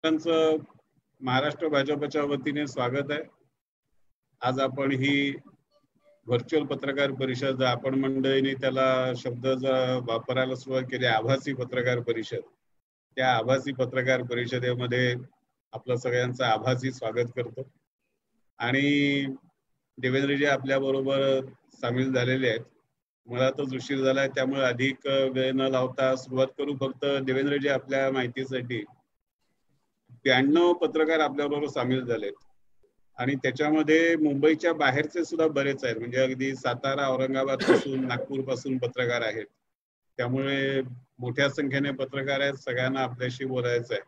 सर्वांचं महाराष्ट्र भाजपच्या वतीने स्वागत आहे. आज आपण ही व्हर्च्युअल पत्रकार परिषद, आपण मंडळीने त्याला शब्द वापरायला सुरुवात केली, आभासी पत्रकार परिषद. त्या आभासी पत्रकार परिषदेमध्ये आपलं सगळ्यांचं आभासी स्वागत करतो. आणि देवेंद्रजी आपल्या बरोबर सामील झालेले आहेत. मला तर उशीर झालाय, त्यामुळे अधिक वेळ न लावता सुरुवात करू. फक्त देवेंद्रजी, आपल्या माहितीसाठी 92 पत्रकार आपल्याबरोबर सामील झालेत आणि त्याच्यामध्ये मुंबईच्या बाहेरचे सुद्धा बरेच आहेत. म्हणजे अगदी सातारा, औरंगाबाद पासून, नागपूर पासून पत्रकार आहेत. त्यामुळे मोठ्या संख्येने पत्रकार आहेत. सगळ्यांना आपल्याशी बोलायचं आहे.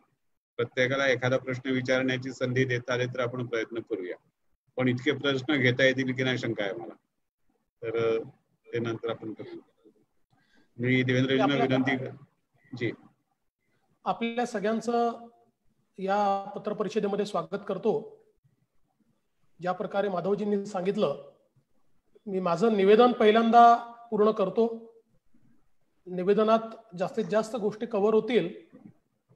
प्रत्येकाला एखादा प्रश्न विचारण्याची संधी देता आली तर आपण प्रयत्न करूया. पण इतके प्रश्न घेता येतील की नाही शंका आहे मला, तर ते नंतर आपण करू. मी देवेंद्रजींना विनंती जी आपल्या सगळ्यांचं या पत्र परिषदेमध्ये स्वागत करतो. ज्या प्रकारे माधवजींनी सांगितलं, मी माझं निवेदन पहिल्यांदा पूर्ण करतो. निवेदनात जास्तीत जास्त गोष्टी कव्हर होतील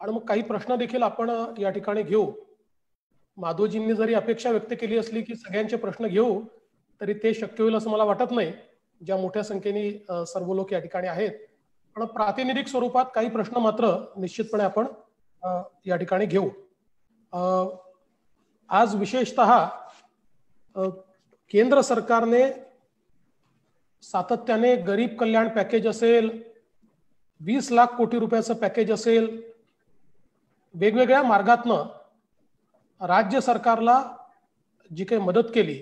आणि मग काही प्रश्न देखील आपण या ठिकाणी घेऊ. माधवजींनी जरी अपेक्षा व्यक्त केली असली की सगळ्यांचे प्रश्न घेऊ, तरी ते शक्य होईल असं मला वाटत नाही, ज्या मोठ्या संख्येने सर्व लोक या ठिकाणी आहेत. पण प्रातिनिधिक स्वरूपात काही प्रश्न मात्र निश्चितपणे आपण या ठिकाणी घेऊ. आज विशेषतः केंद्र सरकारने सातत्याने गरीब कल्याण पॅकेज असेल, 20 लाख कोटी रुपयाचं पॅकेज असेल, वेगवेगळ्या मार्गातनं राज्य सरकारला जी काही मदत केली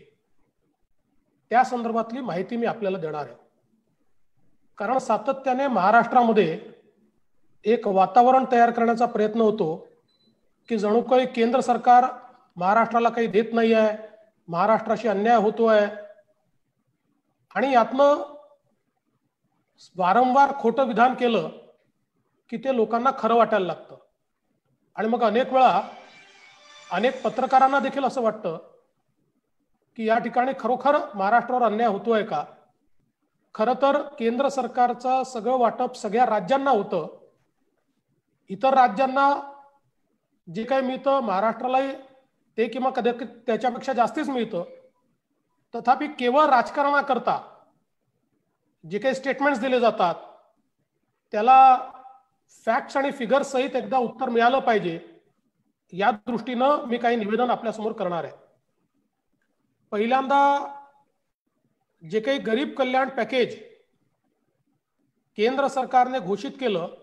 त्या संदर्भातली माहिती मी आपल्याला देणार आहे. कारण सातत्याने महाराष्ट्रामध्ये एक वातावरण तयार करण्याचा प्रयत्न होतो की जणू काही केंद्र सरकार महाराष्ट्राला काही देत नाही आहे, महाराष्ट्राशी अन्याय होतोय. आणि यातनं वारंवार खोटं विधान केलं की ते लोकांना खरं वाटायला लागतं. आणि मग अनेक वेळा अनेक पत्रकारांना देखील असं वाटतं की या ठिकाणी खरोखर महाराष्ट्रावर अन्याय होतोय का. खरं तर केंद्र सरकारचं सगळं वाटप सगळ्या राज्यांना होतं. इतर राज्यांना जे काही मिळतं महाराष्ट्रालाही ते किंवा कदाचित त्याच्यापेक्षा जास्तीच मिळतं. तथापि केवळ राजकारणाकरता जे काही स्टेटमेंट्स दिले जातात त्याला फॅक्ट्स आणि फिगर्स सहित एकदा उत्तर मिळालं पाहिजे, या दृष्टीनं मी काही निवेदन आपल्यासमोर करणार आहे. पहिल्यांदा जे काही गरीब कल्याण पॅकेज केंद्र सरकारने घोषित केलं,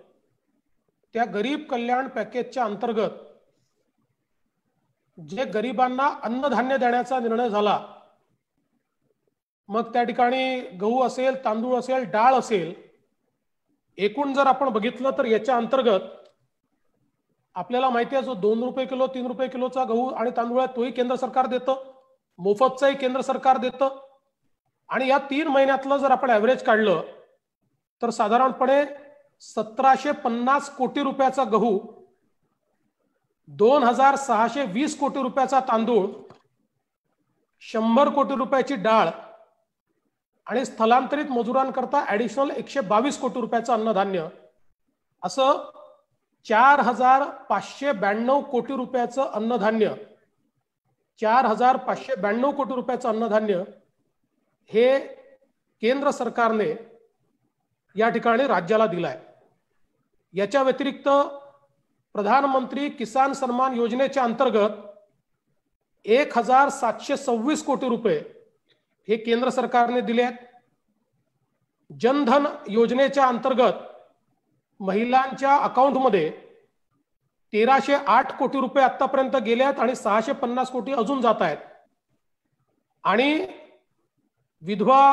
त्या गरीब कल्याण पॅकेजच्या अंतर्गत जे गरिबांना अन्नधान्य देण्याचा निर्णय झाला, मग त्या ठिकाणी गहू असेल, तांदूळ असेल, डाळ असेल, एकूण जर आपण बघितलं तर याच्या अंतर्गत आपल्याला माहिती आहे जो 2 रुपये किलो 3 रुपये किलोचा गहू आणि तांदूळ आहे तोही केंद्र सरकार देतं, मोफतचाही केंद्र सरकार देतं. आणि या 3 महिन्यातलं जर आपण ॲव्हरेज काढलं तर साधारणपणे 1750 कोटी रुपयाचा गहू, 2620 कोटी रुपयाचा तांदूळ, 100 कोटी रुपयाची डाळ आणि स्थलांतरित मजुरांकरता ॲडिशनल 122 कोटी रुपयाचं अन्नधान्य, असं 4592 कोटी रुपयाचं अन्नधान्य, 4592 कोटी रुपयाचं अन्नधान्य हे केंद्र सरकारने या ठिकाणी राज्याला दिलाय. याच्या व्यतिरिक्त प्रधानमंत्री किसान सन्मान योजनेच्या अंतर्गत 1726 कोटी रुपये हे केंद्र सरकारने दिले आहेत. जनधन योजनेच्या अंतर्गत महिलांच्या अकाउंटमध्ये 1308 कोटी रुपये आतापर्यंत गेले आहेत आणि 650 कोटी अजून जात आहेत. आणि विधवा,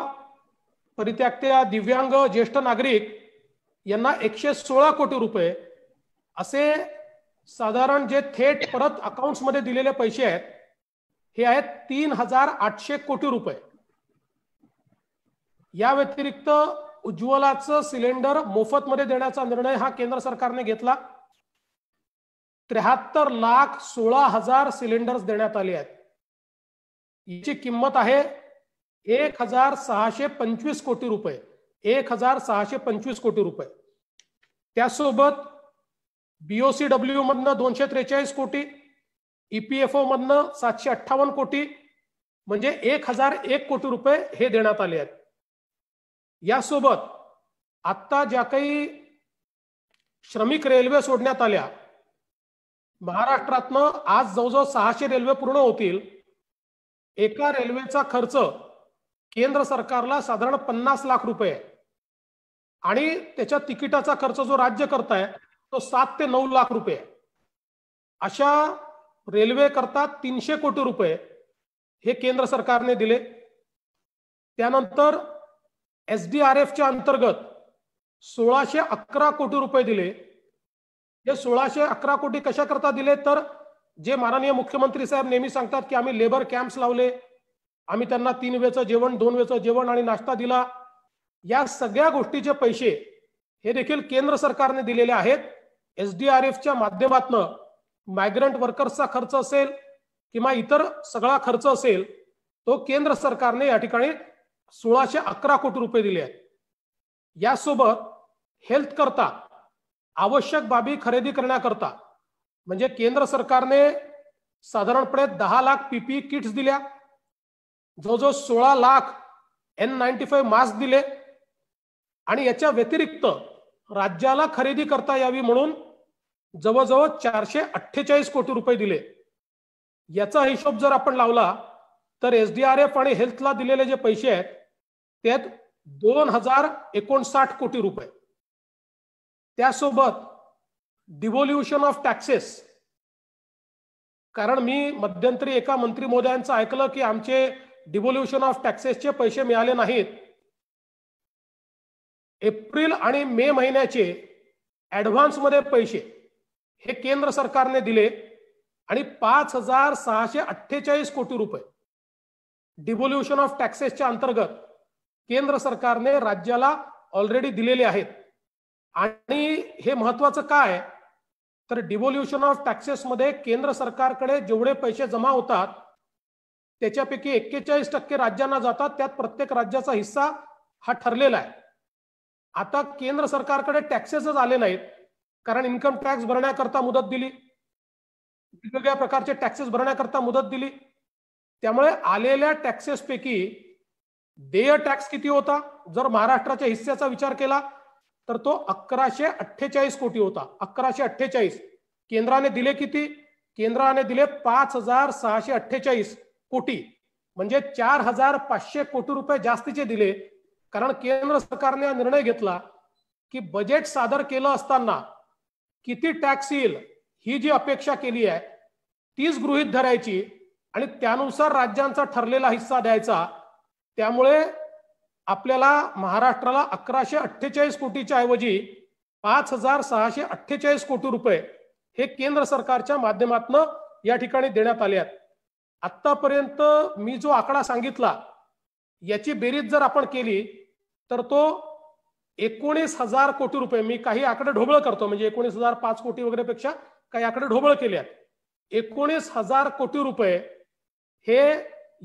परित्यक्त्या, दिव्यांग, ज्येष्ठ नागरिक यांना 116 कोटी रुपये असे साधारण जे थेट परत अकाउंट्स मध्ये दिलेले पैसे आहेत हे आहेत 3800 कोटी रुपये. या व्यतिरिक्त उज्ज्वलाचं सिलेंडर मोफत मध्ये देण्याचा निर्णय हा केंद्र सरकारने घेतला. 73,16,000 सिलेंडर्स देण्यात आले आहेत. याची किंमत आहे 1625 कोटी रुपये. 1625 कोटी रुपये. त्यासोबत BOCW मधनं 243 कोटी, EPFO मधनं 758 कोटी, म्हणजे 1001 कोटी रुपये हे देण्यात आले आहेत. यासोबत आता ज्या काही श्रमिक रेल्वे सोडण्यात आल्या, महाराष्ट्रातनं आज जवळजवळ 600 रेल्वे पूर्ण होतील. एका रेल्वेचा खर्च केंद्र सरकारला साधारण 50 लाख रुपये आणि त्याच्या तिकिटाचा खर्च जो राज्य करताय तो 7 ते 9 लाख रुपये. अशा रेल्वे करता 300 कोटी रुपये हे केंद्र सरकारने दिले. त्यानंतर SDRFच्या अंतर्गत 1611 कोटी रुपये दिले. हे 1611 कोटी कशा करता दिले, तर जे माननीय मुख्यमंत्री साहेब नेहमी सांगतात की आम्ही लेबर कॅम्प्स लावले, आम्ही त्यांना 3 वेळचं जेवण, 2 वेळचं जेवण आणि नाश्ता दिला, या सगळ्या गोष्टीचे पैसे हे देखील केंद्र सरकारने दिलेले आहेत. SDRFच्या माध्यमातून मायग्रंट वर्कर्सचा खर्च असेल किंवा इतर सगळा खर्च असेल तो केंद्र सरकारने या ठिकाणी 1611 कोटी रुपये दिले आहेत. यासोबत हेल्थ करता आवश्यक बाबी खरेदी करण्याकरता म्हणजे केंद्र सरकारने साधारणपणे 10 लाख PPE किट्स दिल्या, जवळजवळ 16 लाख N95 मास्क दिले आणि याच्या व्यतिरिक्त राज्याला खरेदी करता यावी म्हणून जवळजवळ 448 कोटी रुपये दिले. याचा हिशोब जर आपण लावला तर SDRF आणि हेल्थला दिलेले जे पैसे आहेत त्यात 2059 कोटी रुपये. त्यासोबत डिव्होल्युशन ऑफ टॅक्सेस, कारण मी मध्यंतरी एका मंत्री महोदयांचं ऐकलं की आमचे डिव्होल्युशन ऑफ टॅक्सेसचे पैसे मिळाले नाहीत. एप्रिल आणि मे महिन्याचे ऍडव्हान्स मध्ये पैसे हे केंद्र सरकारने दिले आणि 5648 कोटी रुपये डिव्होल्युशन ऑफ टॅक्सेसच्या अंतर्गत केंद्र सरकारने राज्याला ऑलरेडी दिलेले आहेत. आणि हे महत्वाचं काय तर डिव्होल्युशन ऑफ टॅक्सेस मध्ये केंद्र सरकारकडे जेवढे पैसे जमा होतात त्याच्यापैकी 41% राज्यांना जातात. त्यात प्रत्येक राज्याचा हिस्सा हा ठरलेला आहे. आता केंद्र सरकारकडे टॅक्सेसच आले नाहीत, कारण इन्कम टॅक्स भरण्याकरता मुदत दिली, वेगवेगळ्या प्रकारचे टॅक्सेस भरण्याकरता मुदत दिली. त्यामुळे आलेल्या टॅक्सेस पैकी देय टॅक्स किती होता जर महाराष्ट्राच्या हिस्स्याचा विचार केला तर तो 1148 कोटी होता. 1148. केंद्राने दिले किती? केंद्राने दिले 5648 कोटी, म्हणजे 4500 कोटी रुपये जास्तीचे दिले. कारण केंद्र सरकारने निर्णय घेतला की बजेट सादर केलं असताना किती टॅक्स येईल ही जी अपेक्षा केली आहे तीच गृहीत धरायची आणि त्यानुसार राज्यांचा ठरलेला हिस्सा द्यायचा. त्यामुळे आपल्याला महाराष्ट्राला 1148 कोटीच्या ऐवजी 5648 कोटी रुपये हे केंद्र सरकारच्या माध्यमातून या ठिकाणी देण्यात आले आहेत. आतापर्यंत मी जो आकडा सांगितला याची बेरीज जर आपण केली तर तो 19,000 कोटी रुपये, मी काही आकडे ढोबळ करतो म्हणजे 19,005 कोटी वगैरे पेक्षा काही आकडे ढोबळ केले आहेत. 19,000 कोटी रुपये हे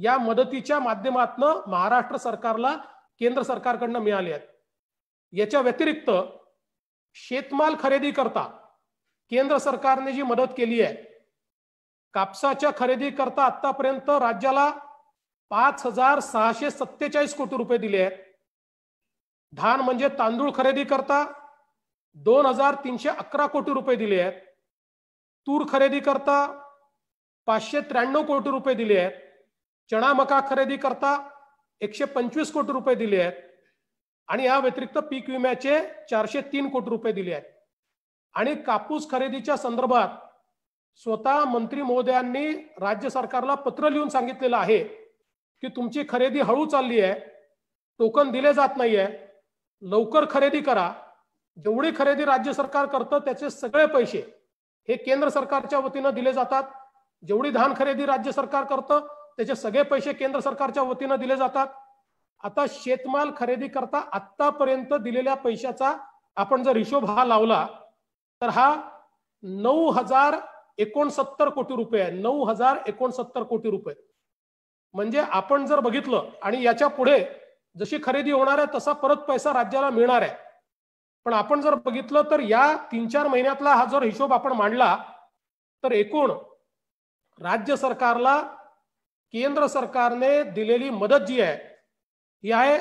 या मदतीच्या माध्यमातून महाराष्ट्र सरकारला केंद्र सरकारकडनं मिळाले आहेत. याच्या व्यतिरिक्त शेतमाल खरेदी करता केंद्र सरकारने जी मदत केली आहे, कापसाच्या खरेदी करता आतापर्यंत राज्याला 5647 कोटी रुपये दिले आहेत. धान म्हणजे तांदूळ खरेदी करता 2311 कोटी रुपये दिले आहेत. तूर खरेदी करता 593 कोटी रुपये दिले आहेत. चणा मका खरेदी करता 125 कोटी रुपये दिले आहेत आणि या व्यतिरिक्त पीक विम्याचे 403 कोटी रुपये दिले आहेत. आणि कापूस खरेदीच्या संदर्भात स्वतः मंत्री महोदयांनी राज्य सरकारला पत्र लिहून सांगितलेलं आहे की तुमची खरेदी हळू चालली आहे, टोकन दिले जात नाहीये, लवकर खरेदी करा. जेवढी खरेदी राज्य सरकार करतं त्याचे सगळे पैसे हे केंद्र सरकारच्या वतीनं दिले जातात. जेवढी धान खरेदी राज्य सरकार करतं त्याचे सगळे पैसे केंद्र सरकारच्या वतीनं दिले जातात. आता शेतमाल खरेदी करता आतापर्यंत दिलेल्या पैशाचा आपण जर हिशोब हा लावला तर हा 9,069 कोटी रुपये आहे. 9,069 कोटी रुपये म्हणजे आपण जर बघितलं आणि याच्या पुढे जशी खरेदी होणार आहे तसा परत पैसा राज्याला मिळणार आहे. पण आपण जर बघितलं तर या 3-4 महिन्यातला हा जर हिशोब आपण मांडला तर एकूण राज्य सरकारला केंद्र सरकारने दिलेली मदत जी आहे ही आहे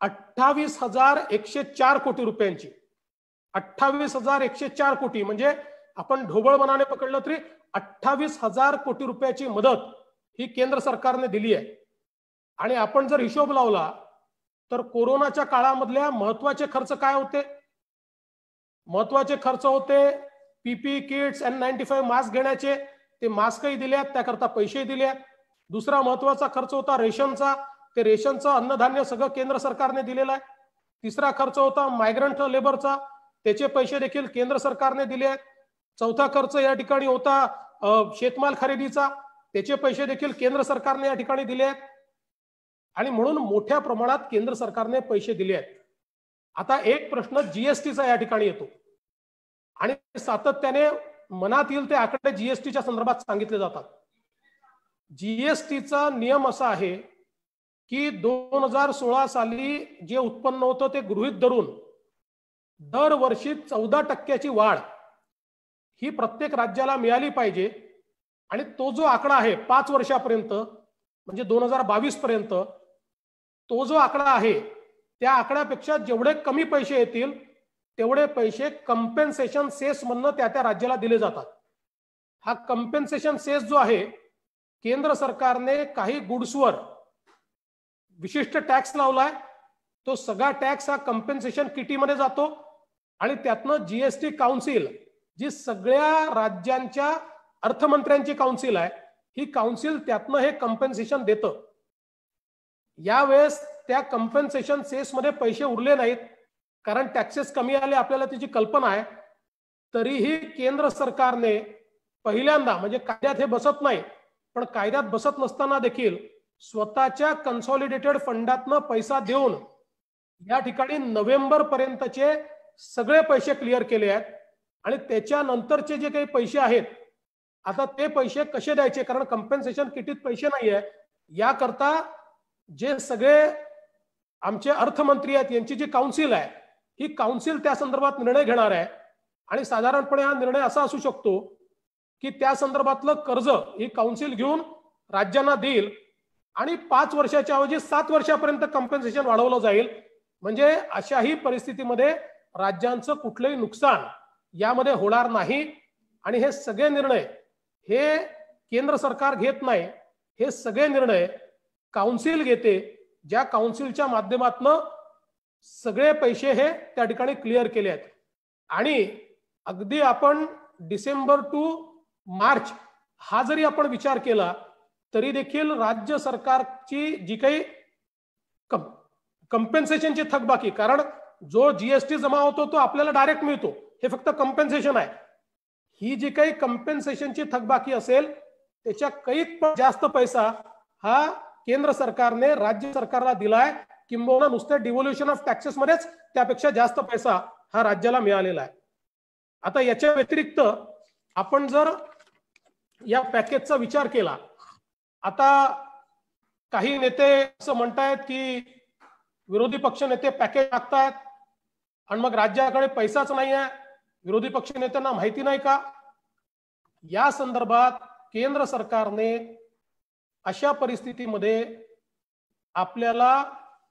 28,104 कोटी रुपयांची. 28,104 कोटी म्हणजे आपण ढोबळ मनाने पकडलं तरी 28,000 कोटी रुपयाची मदत ही केंद्र सरकारने दिली आहे. आणि आपण जर हिशोब लावला तर कोरोनाच्या काळामधल्या महत्वाचे खर्च काय होते? महत्वाचे खर्च होते पीपी किट्स N95 मास्क घेण्याचे, ते मास्कही दिल्यात, त्याकरता पैसेही दिलेत. दुसरा महत्वाचा खर्च होता रेशनचा, ते रेशनचं अन्नधान्य सगळं केंद्र सरकारने दिलेलं आहे. तिसरा खर्च होता मायग्रंट लेबरचा, त्याचे पैसे देखील केंद्र सरकारने दिले आहेत. चौथा खर्च या ठिकाणी होता शेतमाल खरेदीचा, त्याचे पैसे देखील केंद्र सरकारने या ठिकाणी दिले आहेत. आणि म्हणून मोठ्या प्रमाणात केंद्र सरकारने पैसे दिले आहेत. आता एक प्रश्न जीएसटीचा या ठिकाणी येतो आणि सातत्याने मनात येईल ते आकडे जीएसटीच्या संदर्भात सांगितले जातात. जीएसटीचा नियम असा आहे की 2016 साली जे उत्पन्न होतं ते गृहीत धरून दरवर्षी 14% वाढ ही प्रत्येक राज्याला मिळाली पाहिजे. आणि तो जो आकडा आहे 5 वर्षापर्यंत म्हणजे 2022 पर्यंत तो जो आकडा आहे त्या आकड्यापेक्षा जेवढे कमी पैसे येतील तेवढे पैसे कंपेन्सेशन सेस म्हणून त्या राज्याला दिले जातात. हा कंपेन्सेशन सेस जो आहे केंद्र सरकारने काही गुड्सवर विशिष्ट टॅक्स लावलाय, तो सगळा टॅक्स हा कंपेन्सेशन किटीमध्ये जातो आणि त्यातनं जीएसटी काउन्सिल जी सगळ्या राज्यांच्या अर्थमंत्र्यांची काउन्सिल आहे ही काउन्सिल त्यातनं हे कंपेन्सेशन देतं. यावेळेस त्या कंपेन्सेशन सेस मध्ये पैसे उरले नाहीत कारण टॅक्सेस कमी आले, आपल्याला त्याची कल्पना आहे. तरीही केंद्र सरकारने पहिल्यांदा म्हणजे कायद्यात हे बसत नाही पण कायद्यात बसत नसताना देखील स्वतःच्या कन्सॉलिडेटेड फंडातनं पैसा देऊन या ठिकाणी नोव्हेंबर पर्यंतचे सगळे पैसे क्लिअर केले आहेत. आणि त्याच्यानंतरचे जे काही पैसे आहेत आता ते पैसे कसे द्यायचे, कारण कंपेन्सेशन किटीत पैसे नाहीये. याकरता जे सगळे आमचे अर्थमंत्री आहेत यांची जी काउन्सिल आहे ही काउन्सिल त्या संदर्भात निर्णय घेणार आहे. आणि साधारणपणे हा निर्णय असा असू शकतो की त्या संदर्भातलं कर्ज ही काउन्सिल घेऊन राज्यांना देईल आणि 5 वर्षाच्या ऐवजी 7 वर्षापर्यंत कंपेन्सेशन वाढवलं जाईल. म्हणजे अशाही परिस्थितीमध्ये राज्यांचं कुठलंही नुकसान यामध्ये होणार नाही. आणि हे सगळे निर्णय हे केंद्र सरकार घेत नाही, हे सगळे निर्णय काउन्सिल घेते, ज्या काउन्सिलच्या माध्यमातून सगळे पैसे हे त्या ठिकाणी क्लिअर केले आहेत. आणि अगदी आपण डिसेंबर टू मार्च हा जरी आपण विचार केला तरी देखील राज्य सरकारची जी काही कंपेन्सेशनची थकबाकी, कारण जो जीएसटी जमा होतो तो आपल्याला डायरेक्ट मिळतो, हे फक्त कंपेन्सेशन आहे. ही जी काही कंपेन्सेशनची थकबाकी असेल त्याच्या कैक पण जास्त पैसा हा केंद्र सरकारने राज्य सरकारला दिलाय, किंबहुना नुसते डिव्होल्युशन ऑफ टॅक्सेस मध्येच त्यापेक्षा जास्त पैसा हा राज्याला मिळालेला आहे. आता याच्या व्यतिरिक्त आपण जर या पॅकेजचा विचार केला, आता काही नेते असं म्हणतायत की विरोधी पक्ष नेते पॅकेज टाकतायत आणि मग राज्याकडे पैसाच नाही आहे, विरोधी पक्ष नेत्यांना माहिती नाही का? या संदर्भात केंद्र सरकारने अशा परिस्थितीमध्ये आपल्याला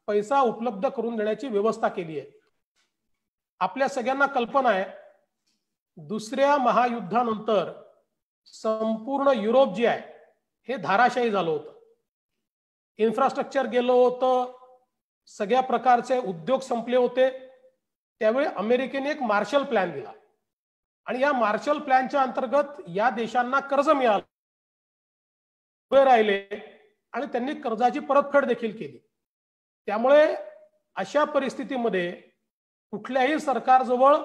पैसा उपलब्ध करून देण्याची व्यवस्था केली आहे. आपल्या सगळ्यांना कल्पना आहे दुसऱ्या महायुद्धानंतर संपूर्ण युरोप जे आहे हे धाराशायी झालं होतं, इन्फ्रास्ट्रक्चर गेलं होतं, सगळ्या प्रकारचे उद्योग संपले होते. त्यावेळी अमेरिकेने एक मार्शल प्लॅन दिला आणि या मार्शल प्लॅनच्या अंतर्गत या देशांना कर्ज मिळालं, उभे राहिले आणि त्यांनी कर्जाची परतफेड देखील केली. त्यामुळे अशा परिस्थितीमध्ये कुठल्याही सरकारजवळ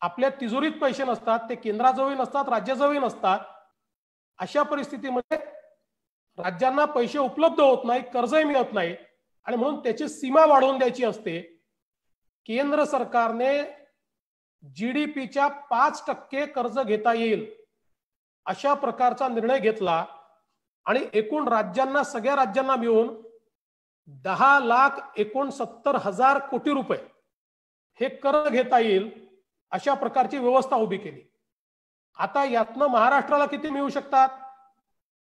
आपल्या तिजोरीत पैसे नसतात, ते केंद्राजवळ नसतात, राज्याजवळ नसतात. अशा परिस्थितीमध्ये राज्यांना पैसे उपलब्ध होत नाही, कर्जही मिळत नाही आणि म्हणून त्याची सीमा वाढवून द्यायची असते. केंद्र सरकारने जीडीपीच्या 5% कर्ज घेता येईल अशा प्रकारचा निर्णय घेतला आणि एकूण राज्यांना, सगळ्या राज्यांना मिळून 10,69,000 कोटी रुपये हे कर्ज घेता येईल अशा प्रकारची व्यवस्था उभी केली. आता यातनं महाराष्ट्राला किती मिळू शकतात?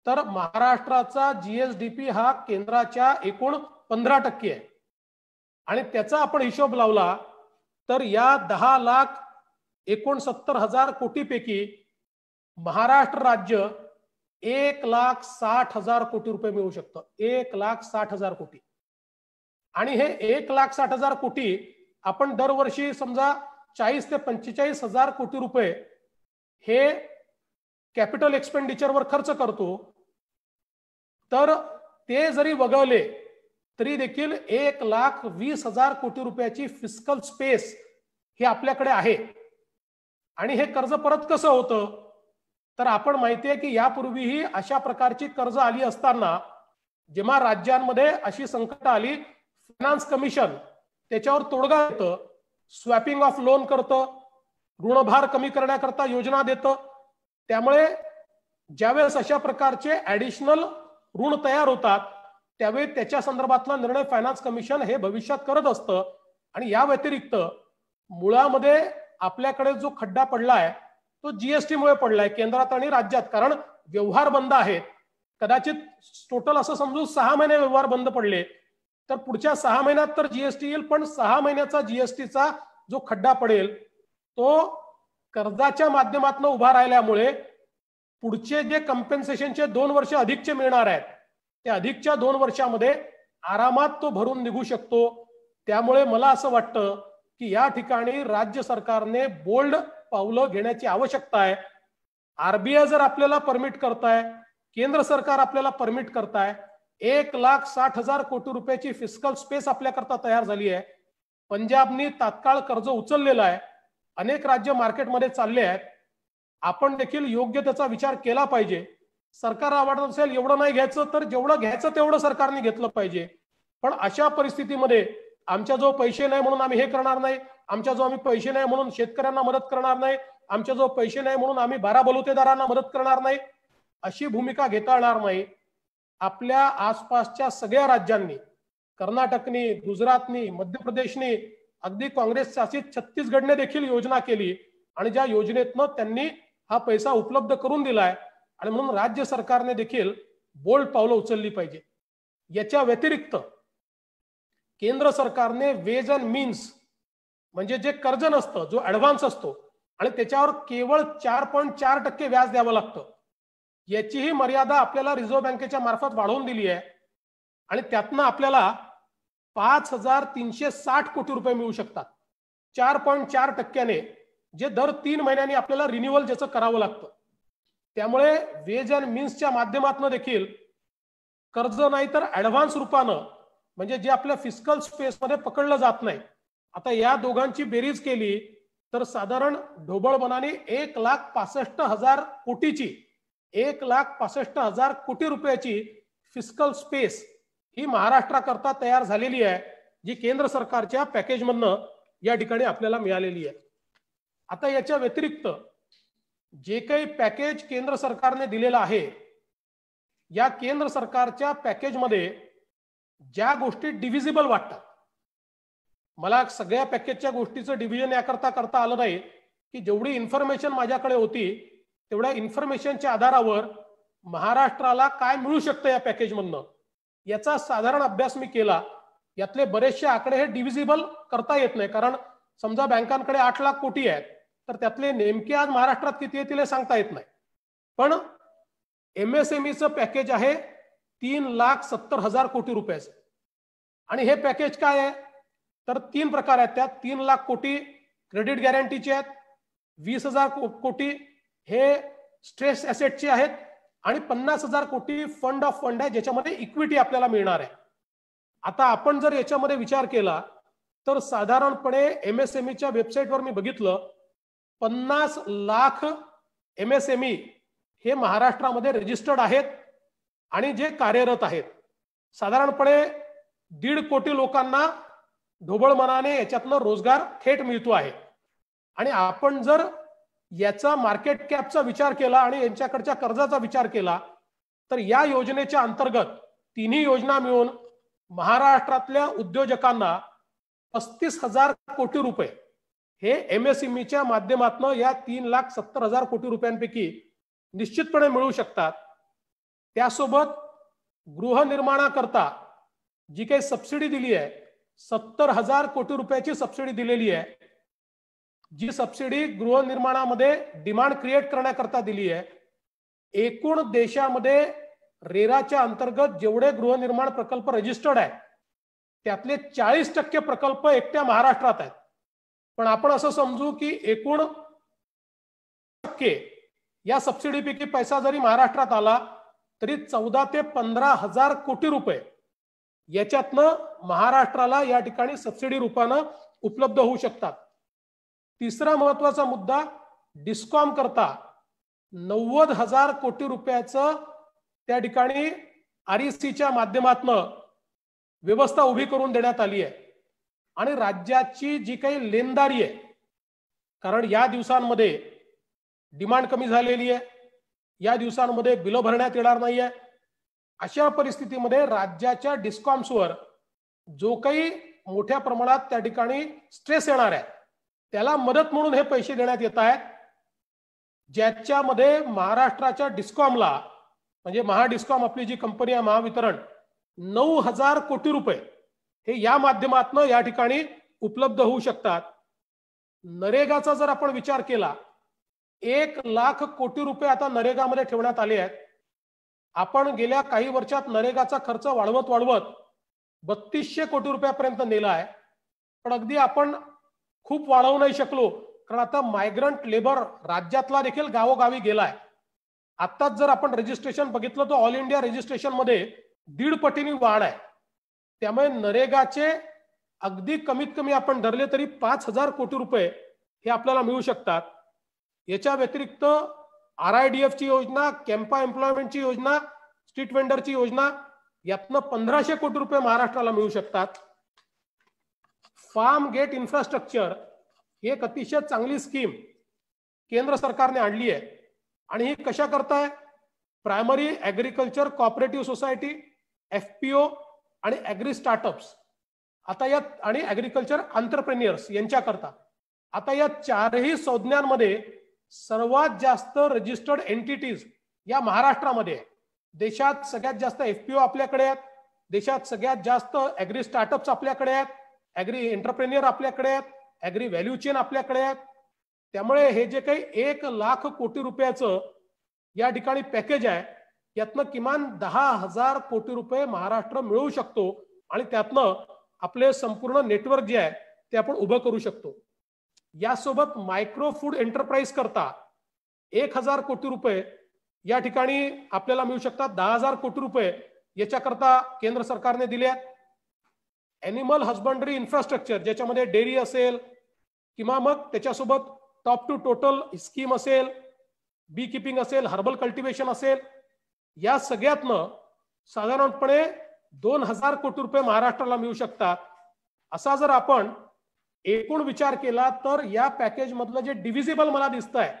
तर महाराष्ट्राचा जीएसडीपी हा केंद्राच्या एकूण 15% आहे आणि त्याचा आपण हिशोब लावला तर या 10,69,000 कोटीपैकी महाराष्ट्र राज्य 1,60,000 कोटी रुपये मिळू शकतं. 1,60,000 कोटी. आणि हे 1,60,000 कोटी आपण दरवर्षी समजा 40 ते 45,000 कोटी रुपये हे कॅपिटल एक्सपेंडिचरवर खर्च करतो, तर ते जरी वगळले तरी देखील 1,20,000 कोटी रुपयाची फिस्कल स्पेस ही आपल्याकडे आहे. आणि हे कर्ज परत कसं होतं? तर आपण माहिती आहे की यापूर्वीही अशा प्रकारची कर्ज आली असताना जेव्हा राज्यांमध्ये अशी संकट आली, फायनान्स कमिशन त्याच्यावर तोडगा देतं, स्वॅपिंग ऑफ लोन करतं, ऋणभार कमी करण्याकरता योजना देतं. त्यामुळे ज्यावेळेस अशा प्रकारचे ऍडिशनल ऋण तयार होतात त्यावेळी त्याच्या संदर्भातला निर्णय फायनान्स कमिशन हे भविष्यात करत असतं. आणि या व्यतिरिक्त मुळामध्ये आपल्याकडे जो खड्डा पडलाय तो जीएसटी मुळे पडलाय केंद्रात आणि राज्यात. कारण व्यवहार बंद आहेत. कदाचित टोटल असं समजून 6 महिने व्यवहार बंद पडले तर पुढच्या 6 महिन्यात तर जीएसटी येईल, पण 6 महिन्याचा जीएसटीचा जो खड्डा पडेल तो कर्जाच्या माध्यमातून उभा राहिल्यामुळे पुढचे जे कम्पेन्सेशनचे 2 वर्ष अधिकचे मिळणार आहेत त्या अधिकच्या 2 वर्षामध्ये आरामात तो भरून निघू शकतो. त्यामुळे मला असं वाटतं की या ठिकाणी राज्य सरकारने बोल्ड पावलं घेण्याची आवश्यकता आहे. आरबीआय जर आपल्याला परमिट करताय, केंद्र सरकार आपल्याला परमिट करताय, 1,60,000 कोटी रुपयाची फिस्कल स्पेस आपल्याकरता तयार झाली आहे. पंजाबनी तात्काळ कर्ज उचललेलं आहे. अनेक राज्य मार्केटमध्ये चालले आहेत. आपण देखील योग्य त्याचा विचार केला पाहिजे. सरकार आवडत असेल एवढं नाही घ्यायचं तर जेवढं घ्यायचं तेवढं सरकारने घेतलं पाहिजे. पण अशा परिस्थितीमध्ये आमच्या जो पैसे नाही म्हणून आम्ही हे करणार नाही, आमच्या जो आम्ही पैसे नाही म्हणून शेतकऱ्यांना मदत करणार नाही, आमच्या जो पैसे नाही म्हणून आम्ही बारा बलुतेदारांना मदत करणार नाही, अशी भूमिका घेता येणार नाही. आपल्या आसपासच्या सगळ्या राज्यांनी, कर्नाटकनी, गुजरातनी, मध्य प्रदेशनी, अगदी काँग्रेस शासित छत्तीसगडने देखील योजना केली आणि ज्या योजनेतनं त्यांनी हा पैसा उपलब्ध करून दिलाय. आणि म्हणून राज्य सरकारने देखील बोल्ड पावलं उचलली पाहिजे. याच्या व्यतिरिक्त केंद्र सरकारने वेज अँड मीन्स म्हणजे जे कर्ज नसतं, जो ऍडव्हान्स असतो आणि त्याच्यावर केवळ 4.4% व्याज द्यावं लागतं, याचीही मर्यादा आपल्याला रिझर्व्ह बँकेच्या मार्फत वाढवून दिली आहे. आणि त्यातनं आपल्याला 5,360 कोटी रुपये मिळू शकतात 4.4%, जे दर 3 महिन्यांनी आपल्याला रिन्युअल ज्याचं करावं लागतं. त्यामुळे वेज अँड मीन्सच्या माध्यमातून देखील कर्ज नाही तर ऍडव्हान्स रूपानं म्हणजे जे आपल्या फिस्कल स्पेसमध्ये पकडलं जात नाही, आता या दोघांची बेरीज केली तर साधारण ढोबळपणाने 1,65,000 कोटीची 1,65,000 कोटी रुपयाची फिस्कल स्पेस ही महाराष्ट्राकरता तयार झालेली आहे, जी केंद्र सरकारच्या पॅकेजमधनं या ठिकाणी आपल्याला मिळालेली आहे. आता याच्या व्यतिरिक्त जे काही पॅकेज केंद्र सरकारने दिलेलं आहे, या केंद्र सरकारच्या पॅकेजमध्ये ज्या गोष्टी डिव्हिजिबल वाटतात, मला सगळ्या पॅकेजच्या गोष्टीचं डिव्हिजन याकरता करता आलं नाही की जेवढी इन्फॉर्मेशन माझ्याकडे होती तेवढ्या इन्फॉर्मेशनच्या आधारावर महाराष्ट्राला काय मिळू शकतं या पॅकेजमधनं याचा साधारण अभ्यास मी केला. यातले बरेचसे आकडे हे डिव्हिजिबल करता येत नाही, कारण समजा बँकांकडे 8 लाख कोटी आहेत तर त्यातले नेमके आज महाराष्ट्रात किती येतील हे सांगता येत नाही. पण एमएसएमईचं पॅकेज आहे 3,70,000 कोटी रुपयाचं. आणि हे पॅकेज काय आहे तर 3 प्रकार आहेत. त्यात 3 लाख कोटी क्रेडिट गॅरंटीचे आहेत, 20,000 कोटी हे स्ट्रेस ऍसेटचे आहेत आणि 50,000 कोटी फंड ऑफ फंड आहे, ज्याच्यामध्ये इक्विटी आपल्याला मिळणार आहे. आता आपण जर याच्यामध्ये विचार केला तर साधारणपणे एमएसएमईच्या वेबसाईटवर मी बघितलं 50 लाख एमएसएमई हे महाराष्ट्रामध्ये रजिस्टर्ड आहेत आणि जे कार्यरत आहेत. साधारणपणे 1.5 कोटी लोकांना ढोबळ मनाने याच्यातनं रोजगार थेट मिळतो आहे. आणि आपण जर याचा मार्केट कॅपचा विचार केला आणि यांच्याकडच्या कर्जाचा विचार केला तर या योजनेच्या अंतर्गत तिन्ही योजना मिळून महाराष्ट्रातल्या उद्योजकांना 35,000 कोटी रुपये हे MSMEच्या माध्यमातून या 3,70,000 कोटी रुपयांपैकी निश्चितपणे मिळू शकतात. त्यासोबत गृहनिर्माणाकरता जी काही सबसिडी दिली आहे 70,000 कोटी रुपयाची सबसिडी दिलेली आहे. जी सबसिडी गृहनिर्माणामध्ये डिमांड क्रिएट करण्याकरता दिली आहे. एकूण देशामध्ये रेराच्या अंतर्गत जेवढे गृहनिर्माण प्रकल्प रजिस्टर्ड आहेत त्यातले 40% प्रकल्प एकट्या महाराष्ट्रात आहेत. पण आपण असं समजू की एकूण या सबसिडीपैकी पैसा जरी महाराष्ट्रात आला तरी 14 ते 15,000 कोटी रुपये याच्यातनं महाराष्ट्राला या ठिकाणी सबसिडी रूपानं उपलब्ध होऊ शकतात. तिसरा महत्वाचा मुद्दा, डिस्कॉम करता 90,000 कोटी रुपयाचं त्या ठिकाणी RECच्या माध्यमातून व्यवस्था उभी करून देण्यात आली आहे. आणि राज्याची जी काही लेनदारी आहे, कारण या दिवसांमध्ये डिमांड कमी झालेली आहे, या दिवसांमध्ये बिलं भरण्यात येणार नाहीये, अशा परिस्थितीमध्ये राज्याच्या डिस्कॉम्सवर जो काही मोठ्या प्रमाणात त्या ठिकाणी स्ट्रेस येणार आहे त्याला मदत म्हणून हे पैसे देण्यात येत आहेत. ज्याच्यामध्ये महाराष्ट्राच्या डिस्कॉमला म्हणजे महाडिस्कॉम आपली जी कंपनी आहे महावितरण 9,000 कोटी रुपये हे या माध्यमातून या ठिकाणी उपलब्ध होऊ शकतात. नरेगाचा जर आपण विचार केला 1,00,000 कोटी रुपये आता नरेगामध्ये ठेवण्यात आले आहेत. आपण गेल्या काही वर्षात नरेगाचा खर्च वाढवत 3,200 कोटी रुपयापर्यंत नेला आहे. पण अगदी आपण खूप वाढवू नाही शकलो कारण आता मायग्रंट लेबर राज्यातला देखील गावोगावी गेलाय. आताच जर आपण रजिस्ट्रेशन बघितलं तर ऑल इंडिया रजिस्ट्रेशन मध्ये 1.5 पटीने वाढ आहे. त्यामुळे नरेगाचे अगदी कमीत कमी आपण धरले तरी 5,000 कोटी रुपये हे आपल्याला मिळू शकतात. याच्या व्यतिरिक्त RIDF ची योजना, कॅम्पा एम्प्लॉयमेंटची योजना, स्ट्रीट वेंडरची योजना यातनं 1,500 कोटी रुपये महाराष्ट्राला मिळू शकतात. फार्म गेट इन्फ्रास्ट्रक्चर ही एक अतिशय चांगली स्कीम केंद्र सरकारने आणली आहे. आणि ही कशा करताय? Primary agriculture cooperative society, FPO आणि ऍग्री स्टार्टअप्स आता या आणि ऍग्रिकल्चर एंटरप्रेन्युअर्स यांच्याकरता आता या चारही संज्ञांमध्ये सर्वात जास्त रजिस्टर्ड एंटिटीज या महाराष्ट्रामध्ये आहे. देशात सगळ्यात जास्त FPO आपल्याकडे आहेत, देशात सगळ्यात जास्त ऍग्री स्टार्टअप्स आपल्याकडे आहेत, ऍग्री एंटरप्रेन्युअर आपल्याकडे आहेत, ऍग्री व्हॅल्यू चेन आपल्याकडे आहेत. त्यामुळे हे जे काही 1,00,000 कोटी रुपयाचं या ठिकाणी पॅकेज आहे यातनं किमान 10,000 कोटी रुपये महाराष्ट्र मिळवू शकतो आणि त्यातनं आपले संपूर्ण नेटवर्क जे आहे ते आपण उभं करू शकतो. यासोबत मायक्रो फूड एंटरप्राइज करता 1,000 कोटी रुपये या ठिकाणी आपल्याला मिळू शकतात. 10,000 कोटी रुपये याच्याकरता केंद्र सरकारने दिले आहेत. एनिमल हस्बंडरी इन्फ्रास्ट्रक्चर ज्याच्यामध्ये डेअरी असेल किंवा मग त्याच्यासोबत टॉप टू टोटल स्कीम असेल, बी किपिंग असेल, हर्बल कल्टिवेशन असेल, या सगळ्यातनं साधारणपणे 2,000 कोटी रुपये महाराष्ट्राला मिळू शकतात. असा जर आपण एकूण विचार केला तर या पॅकेज मधलं जे डिव्हिजिबल मला दिसत आहे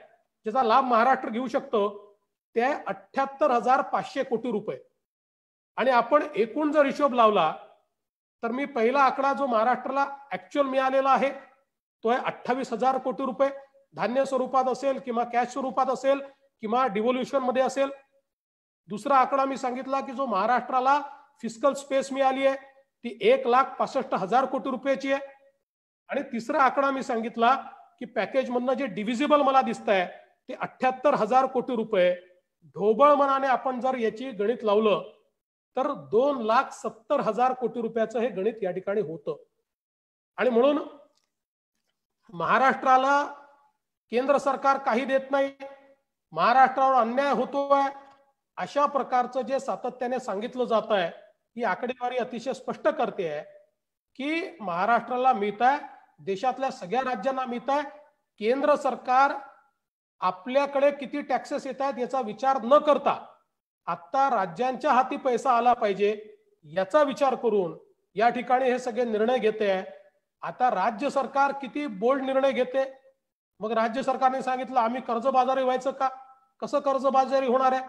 ज्याचा लाभ महाराष्ट्र घेऊ शकतो ते 78,500 कोटी रुपये. आणि आपण एकूण जर हिशोब लावला तर मी पहिला आकडा जो महाराष्ट्राला ऍक्च्युअल मिळालेला आहे तो आहे 28,000 कोटी रुपये, धान्य स्वरूपात असेल किंवा कॅश स्वरूपात असेल किंवा डिव्होल्युशन मध्ये असेल. दुसरा आकडा मी सांगितला की जो महाराष्ट्राला फिस्कल स्पेस मिळाली आहे ती 1,65,000 कोटी रुपयाची आहे. आणि तिसरा आकडा मी सांगितला की पॅकेज मधनं जे डिव्हिजिबल मला दिसत आहे ते 78,000 कोटी रुपये. ढोबळ मनाने आपण जर याची गणित लावलं तर 2,70,000 कोटी रुपयाचं हे गणित या ठिकाणी होतं. आणि म्हणून महाराष्ट्राला केंद्र सरकार काही देत नाही, महाराष्ट्रावर अन्याय होतोय अशा प्रकारचं जे सातत्याने सांगितलं जात आहे ही आकडेवारी अतिशय स्पष्ट करते आहे की महाराष्ट्राला मिळत आहे, देशातल्या सगळ्या राज्यांना मिळत आहे. केंद्र सरकार आपल्याकडे किती टॅक्सेस येत आहेत याचा विचार न करता आता राज्यांच्या हाती पैसा आला पाहिजे याचा विचार करून या ठिकाणी हे सगळे निर्णय घेते आहे. आता राज्य सरकार किती बोल्ड निर्णय घेते. मग राज्य सरकारने सांगितलं आम्ही कर्जबाजारी व्हायचं का? कसं कर्जबाजारी होणार आहे?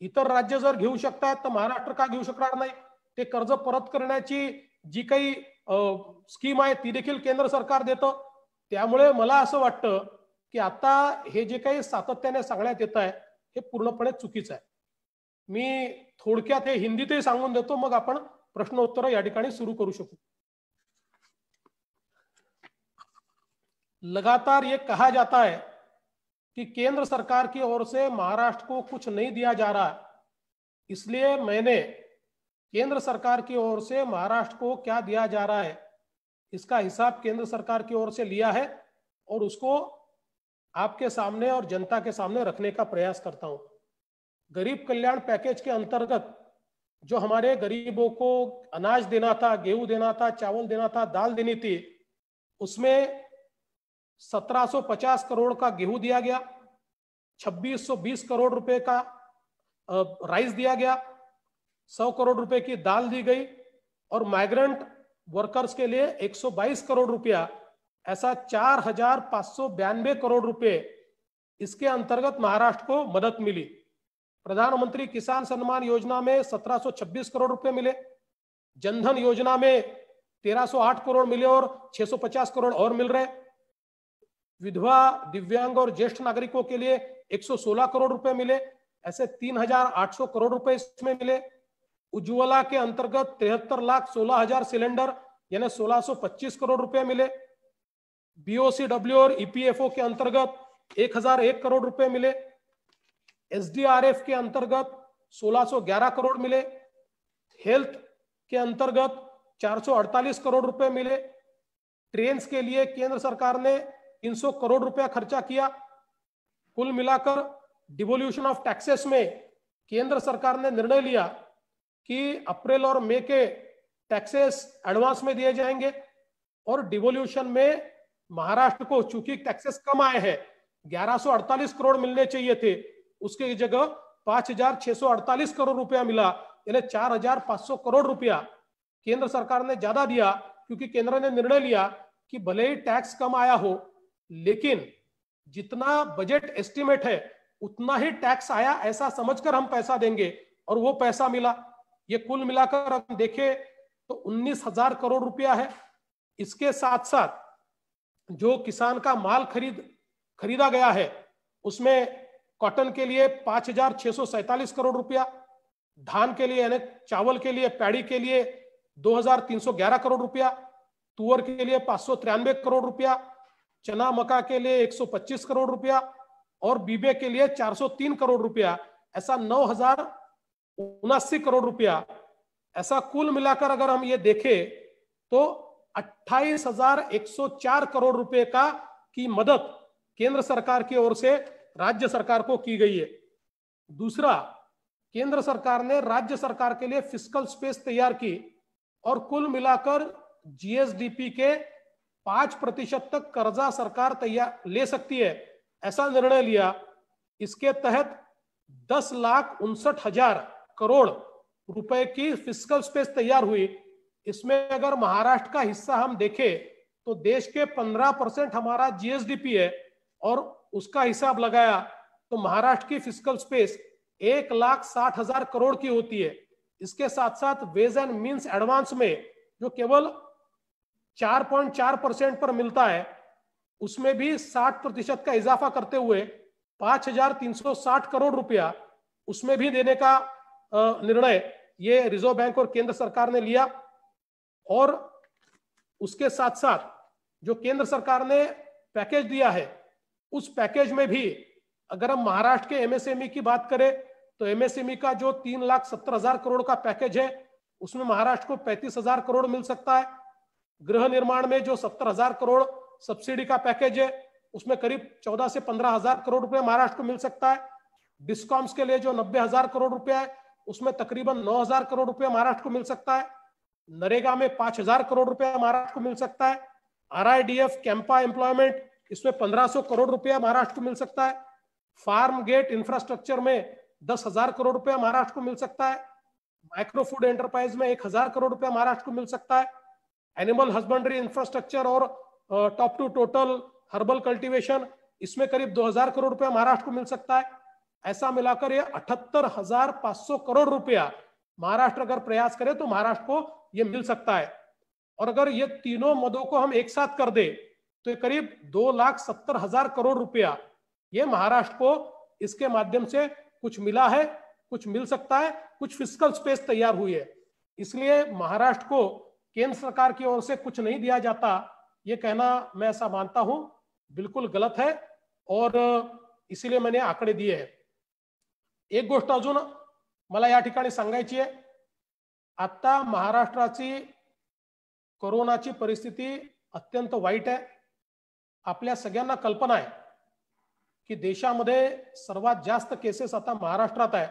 इतर राज्य जर घेऊ शकतायत तर महाराष्ट्र का घेऊ शकणार नाही? ते कर्ज परत करण्याची जी काही स्कीम आहे ती देखील केंद्र सरकार देतं. त्यामुळे मला असं वाटतं की आता हे जे काही सातत्याने सांगण्यात येत आहे हे पूर्णपणे चुकीचं आहे. मी थोडक्यात हे हिंदीतही सांगून देतो, मग आपण प्रश्नोत्तर या ठिकाणी सुरू करू शकू. लगातार ये कहा जाता है कि केंद्र सरकार की ओर से महाराष्ट्र को कुछ नहीं दिया जा रहा है, इसलिए मैंने केंद्र सरकार की ओर से महाराष्ट्र को क्या दिया जा रहा है इसका हिसाब केंद्र सरकार की ओर से लिया है और उसको आपके सामने और जनता के सामने रखने का प्रयास करता हूं. गरीब कल्याण पैकेज के अंतर्गत जो हमारे गरीबों को अनाज देना था, गेहूं देना था, चावल देना था, दाल देनी थी, उसमें 1750 करोड़ का गेहूं दिया गया, 2620 करोड़ रुपए का राइस दिया गया, 100 करोड़ रुपए की दाल दी गई और माइग्रेंट वर्कर्स के लिए 122 करोड़ रुपया, ऐसा 4592 करोड़ रुपए इसके अंतर्गत महाराष्ट्र को मदद मिली. प्रधानमंत्री किसान सम्मान योजना में 1726 करोड़ रुपए मिले, जनधन योजना में 1308 करोड़ मिले और 650 करोड़ और मिल रहे. विधवा, दिव्यांग और ज्येष्ठ नागरिकों के लिए 116 करोड़ रुपए मिले, ऐसे 3800 करोड़ रुपए इसमें मिले. उज्ज्वला के अंतर्गत 73,16,000 सिलेंडर यानी 1625 करोड़ रुपए मिले. बीओसीडब्ल्यू और ईपीएफओ के अंतर्गत 1001 करोड़ रुपए मिले. एसडीआरएफ के अंतर्गत 1611 करोड़ मिले. हेल्थ के अंतर्गत 448 करोड़ रुपए मिले. ट्रेन्स के लिए केंद्र सरकार ने 300 करोड़ रुपया खर्चा किया. कुल मिलाकर डिवोल्यूशन ऑफ टैक्सेस में केंद्र सरकार ने निर्णय लिया कि अप्रैल और मई के टैक्सेस एडवांस में दिए जाएंगे और डिवोल्यूशन में महाराष्ट्र को चूंकि टैक्सेस कम आए हैं, 1148 करोड़ मिलने चाहिए थे, उसकी जगह 5648 करोड़ रुपया मिला, यानी 4500 करोड़ रुपया केंद्र सरकार ने ज्यादा दिया, क्योंकि केंद्र ने निर्णय लिया कि भले ही टैक्स कम आया हो लेकिन जितना बजट एस्टिमेट है उतना ही टैक्स आया, ऐसा समझकर हम पैसा देंगे और वो पैसा मिला. ये कुल मिलाकर हम देखें तो 19,000 करोड़ रुपया है. इसके साथ साथ जो किसान का माल खरीदा गया है उसमें कॉटन के लिए 5,647 करोड़ रुपया, धान के लिए यानी चावल के लिए, पैडी के लिए 2,311 करोड़ रुपया, तुअर के लिए 593 करोड़ रुपया, चना मका के लिए 125 करोड़ रुपया और बीबे के लिए 403 करोड़ रुपया, ऐसा 9,079 करोड़ रुपया. ऐसा कुल मिलाकर अगर हम ये देखें तो 28,104 करोड़ रुपए की मदद केंद्र सरकार की ओर से राज्य सरकार को की गई है. दूसरा, केंद्र सरकार ने राज्य सरकार के लिए फिस्कल स्पेस तैयार की और कुल मिलाकर जीएसडीपी के 5% तक कर्जा सरकार तैयार ले सकती है, ऐसा निर्णय लिया. इसके तहत 10,59,000 करोड़ रुपए की फिस्कल स्पेस तैयार हुई. इसमें अगर महाराष्ट्र का हिस्सा हम देखें तो देश के 15% हमारा जीएसडीपी है और उसका हिसाब लगाया तो महाराष्ट्र की फिस्कल स्पेस 1,60,000 करोड़ की होती है. इसके साथ साथ वेज एंड मीन्स एडवांस में जो केवल 4.4% पर मिलता है, उसमें भी 60% का इजाफा करते हुए 5,360 करोड़ रुपया उसमें भी देने का निर्णय ये रिजर्व बैंक और केंद्र सरकार ने लिया. और उसके साथ साथ जो केंद्र सरकार ने पैकेज दिया है उस पैकेज में भी अगर हम महाराष्ट्र के एमएसएमई की बात करें तो एमएसएमई का जो 3,70,000 करोड़ का पैकेज है उसमें महाराष्ट्र को 35,000 करोड़ मिल सकता है. गृह निर्माण में जो 70,000 करोड़ सब्सिडी का पैकेज है उसमें करीब 14 से 15,000 करोड़ रुपए महाराष्ट्र को मिल सकता है. डिस्कॉम्स के लिए जो 90,000 करोड़ रुपया है उसमें तकरीबन 9,000 करोड़ रुपया महाराष्ट्र को मिल सकता है. नरेगा में 5,000 करोड़ रुपया महाराष्ट्र को मिल सकता है. आरआईडीएफ कैंपा एम्प्लॉयमेंट इसमें 1,500 करोड़ रुपया महाराष्ट्र को मिल सकता है. फार्म गेट इंफ्रास्ट्रक्चर में 10,000 करोड़ रुपया महाराष्ट्र को मिल सकता है. माइक्रो फूड एंटरप्राइज में 1,000 करोड़ रुपया महाराष्ट्र को मिल सकता है. एनिमल हस्बेंड्री इंफ्रास्ट्रक्चर और top to total herbal cultivation इसमें करीब 2,000 करोड़ रुपया महाराष्ट्र को मिल सकता है. ऐसा मिलाकर ये 78,500 करोड़ रुपया महाराष्ट्र अगर प्रयास करे तो महाराष्ट्र को ये मिल सकता है. और अगर ये तीनों मदों को हम एक साथ कर दे तो ये करीब 2,70,000 करोड़ रुपया ये महाराष्ट्र को इसके माध्यम से कुछ मिला है, कुछ मिल सकता है, कुछ फिस्कल स्पेस तैयार हुई है। इसलिए महाराष्ट्र को केंद्र सरकार की ओर से कुछ नहीं दिया जाता, ये कहना मैं ऐसा मानता हूं बिल्कुल गलत है, और इसीलिए मैंने आकडे दिए हैं। एक गोष्ट अजून मला या ठिकाणी सांगायची आहे, आता महाराष्ट्राची कोरोनाची परिस्थिती अत्यंत वाईट आहे। आपल्या सगळ्यांना कल्पना आहे की देशामध्ये सर्वात जास्त केसेस आता महाराष्ट्रात आहे।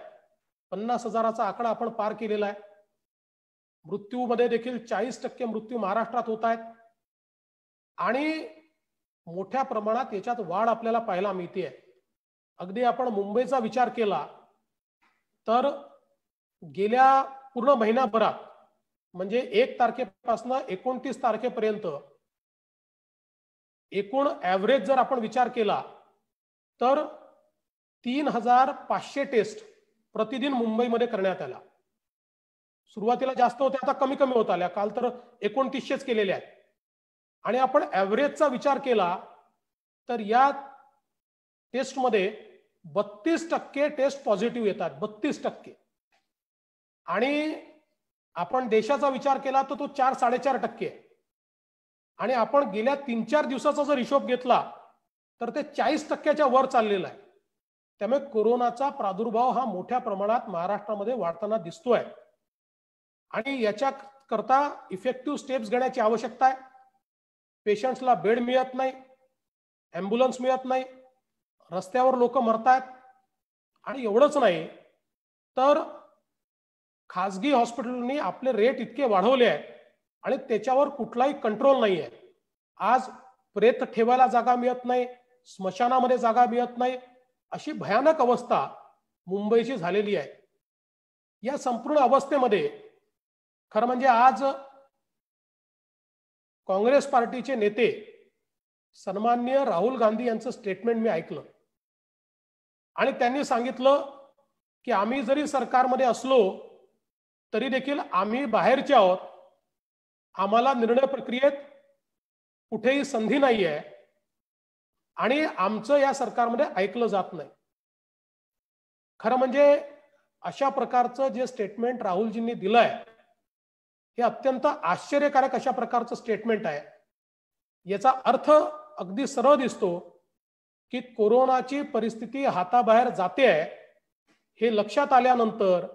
50,000चा आकडा आपण पार केलेला आहे। मृत्यूमध्ये देखील 40% मृत्यू महाराष्ट्रात होत आहेत आणि मोठ्या प्रमाणात याच्यात वाढ आपल्याला पाहायला मिळते आहे। अगदी आपण मुंबईचा विचार केला तर गेल्या पूर्ण महिनाभरात म्हणजे 1 तारखेपासून 29 तारखेपर्यंत एकूण ॲव्हरेज जर आपण विचार केला तर 3,500 टेस्ट प्रतिदिन मुंबईमध्ये करण्यात आल्या। सुरुवातीला जास्त होते, आता कमी कमी होत आल्या। काल तर 2900च केलेले आहेत। आणि आपण ॲव्हरेजचा विचार केला तर या टेस्टमध्ये 32% टेस्ट पॉझिटिव्ह येतात, 32%। आणि आपण देशाचा विचार केला तर तो 4-4.5% आहे। आणि आपण गेल्या 3-4 दिवसाचा जर हिशोब घेतला तर ते 40%च्या वर चाललेला आहे। त्यामुळे कोरोनाचा प्रादुर्भाव हा मोठ्या प्रमाणात महाराष्ट्रामध्ये वाढताना दिसतोय आणि याच्या करता इफेक्टिव्ह स्टेप्स घेण्याची आवश्यकता आहे। पेशंट्सला बेड मिळत नाही, ॲम्ब्युलन्स मिळत नाही, रस्त्यावर लोक मरतात। आणि एवढंच नाही तर खासगी हॉस्पिटलनी आपले रेट इतके वाढवले आहेत आणि त्याच्यावर कुठलाही कंट्रोल नाही आहे। आज प्रेत ठेवायला जागा मिळत नाही, स्मशानामध्ये जागा मिळत नाही, अशी भयानक अवस्था मुंबईची झालेली आहे। या संपूर्ण अवस्थेमध्ये खरं म्हणजे आज काँग्रेस पार्टीचे नेते सन्माननीय राहुल गांधी यांचं स्टेटमेंट मी ऐकलं आणि त्यांनी सांगितलं की आम्ही जरी सरकारमध्ये असलो तरी देखील आम्ही बाहेरचे आहोत, आम्हाला निर्णय प्रक्रियेत कुठेही संधी नाही आहे आणि आमचं या सरकारमध्ये ऐकलं जात नाही। खरं म्हणजे अशा प्रकारचं जे स्टेटमेंट राहुलजींनी दिलंय हे अत्यंत आश्चर्यकारक अशा प्रकारचं स्टेटमेंट आहे। याचा अर्थ अगदी सरळ दिसतो की कोरोनाची परिस्थिती हाताबाहेर जाते आहे हे लक्षात आल्यानंतर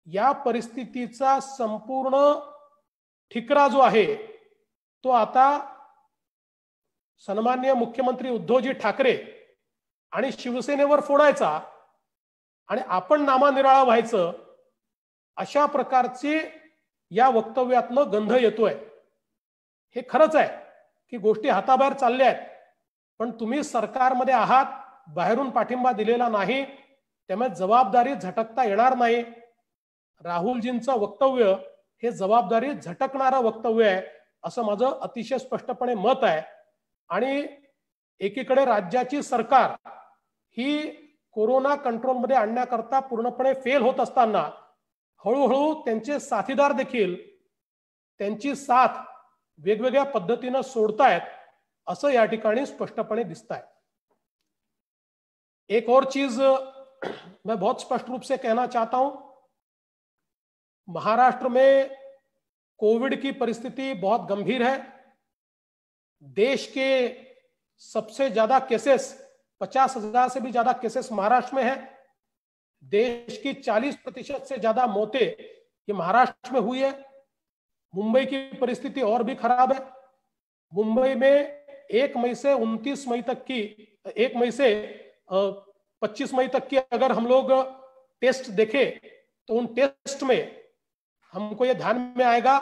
या परिस्थितीचा संपूर्ण ठिकरा जो आहे तो आता सन्माननीय मुख्यमंत्री उद्धवजी ठाकरे आणि शिवसेनेवर फोडायचा आणि आपण नामानिराळा व्हायचं, अशा प्रकारची या वक्तव्यातनं गंध येतोय। हे खरंच आहे की गोष्टी हाताबाहेर चालल्या आहेत, पण तुम्ही सरकारमध्ये आहात, बाहेरून पाठिंबा दिलेला नाही, त्यामुळे जबाबदारी झटकता येणार नाही। राहुलजींचं वक्तव्य हे जबाबदारी झटकणारं वक्तव्य आहे असं माझं अतिशय स्पष्टपणे मत आहे। आणि एकीकडे राज्याची सरकार ही कोरोना कंट्रोलमध्ये आणण्याकरता पूर्णपणे फेल होत असताना हळूहळू त्यांचे साथीदार देखील त्यांची साथ वेगवेगळ्या पद्धतीने सोडतायत असं या ठिकाणी स्पष्टपणे दिसतंय। एक और चीज मैं बहुत स्पष्ट रूप से कहना चाहता हूं, महाराष्ट्र में कोविड की परिस्थिति बहुत गंभीर है। देश के सबसे ज्यादा केसेस 50,000 से भी ज्यादा केसेस महाराष्ट्र में है। देश की 40% से ज्यादा मौतें ये महाराष्ट्र में हुई है। मुंबई की परिस्थिति और भी खराब है। मुंबई में 1 मई से 29 मई तक की 1 मई से 25 मई तक की अगर हम लोग टेस्ट देखें तो उन टेस्ट में हमको ये ध्यान में आएगा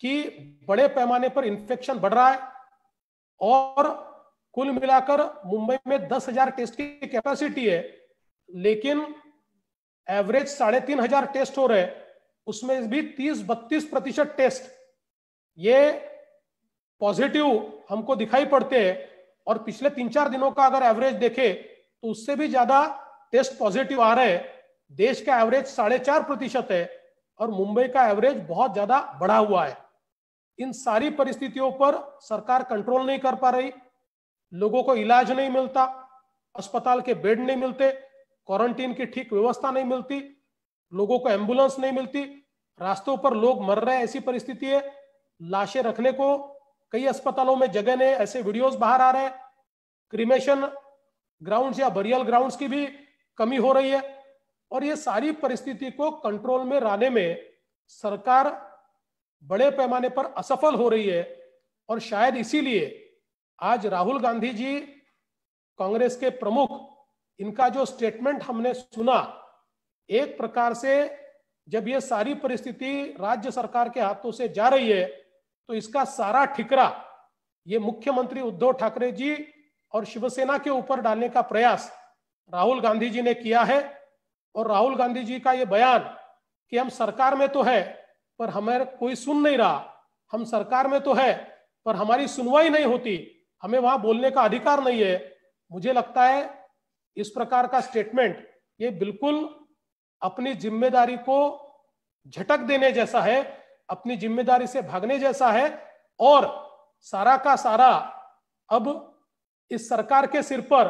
कि बड़े पैमाने पर इन्फेक्शन बढ़ रहा है और कुल मिलाकर मुंबई में 10,000 टेस्ट की कैपेसिटी है, लेकिन एवरेज 3,500 टेस्ट हो रहे, उसमें भी 30-32% टेस्ट ये पॉजिटिव हमको दिखाई पड़ते हैं। और पिछले 3-4 दिनों का अगर एवरेज देखे तो उससे भी ज्यादा टेस्ट पॉजिटिव आ रहे हैं। देश का एवरेज 4.5% है और मुंबई का एवरेज बहुत ज्यादा बढ़ा हुआ है। इन सारी परिस्थितियों पर सरकार कंट्रोल नहीं कर पा रही, लोगों को इलाज नहीं मिलता, अस्पताल के बेड नहीं मिलते, क्वारंटीन की ठीक व्यवस्था नहीं मिलती, लोगों को एम्बुलेंस नहीं मिलती, रास्तों पर लोग मर रहे हैं, ऐसी परिस्थिति है। लाशें रखने को कई अस्पतालों में जगह नहीं, ऐसे वीडियोस बाहर आ रहे हैं। क्रीमेशन ग्राउंड्स या बरियल ग्राउंड्स की भी कमी हो रही है। और ये सारी परिस्थिति को कंट्रोल में लाने में सरकार बड़े पैमाने पर असफल हो रही है। और शायद इसीलिए आज राहुल गांधी जी, कांग्रेस के प्रमुख, इनका जो स्टेटमेंट हमने सुना, एक प्रकार से जब ये सारी परिस्थिति राज्य सरकार के हाथों से जा रही है तो इसका सारा ठिकरा ये मुख्यमंत्री उद्धव ठाकरे जी और शिवसेना के ऊपर डालने का प्रयास राहुल गांधी जी ने किया है। और राहुल गांधी जी का ये बयान कि हम सरकार में तो है पर हमें कोई सुन नहीं रहा, हम सरकार में तो है पर हमारी सुनवाई नहीं होती, हमें वहां बोलने का अधिकार नहीं है, मुझे लगता है इस प्रकार का स्टेटमेंट ये बिल्कुल अपनी जिम्मेदारी को झटक देने जैसा है, अपनी जिम्मेदारी से भागने जैसा है। और सारा का सारा अब इस सरकार के सिर पर,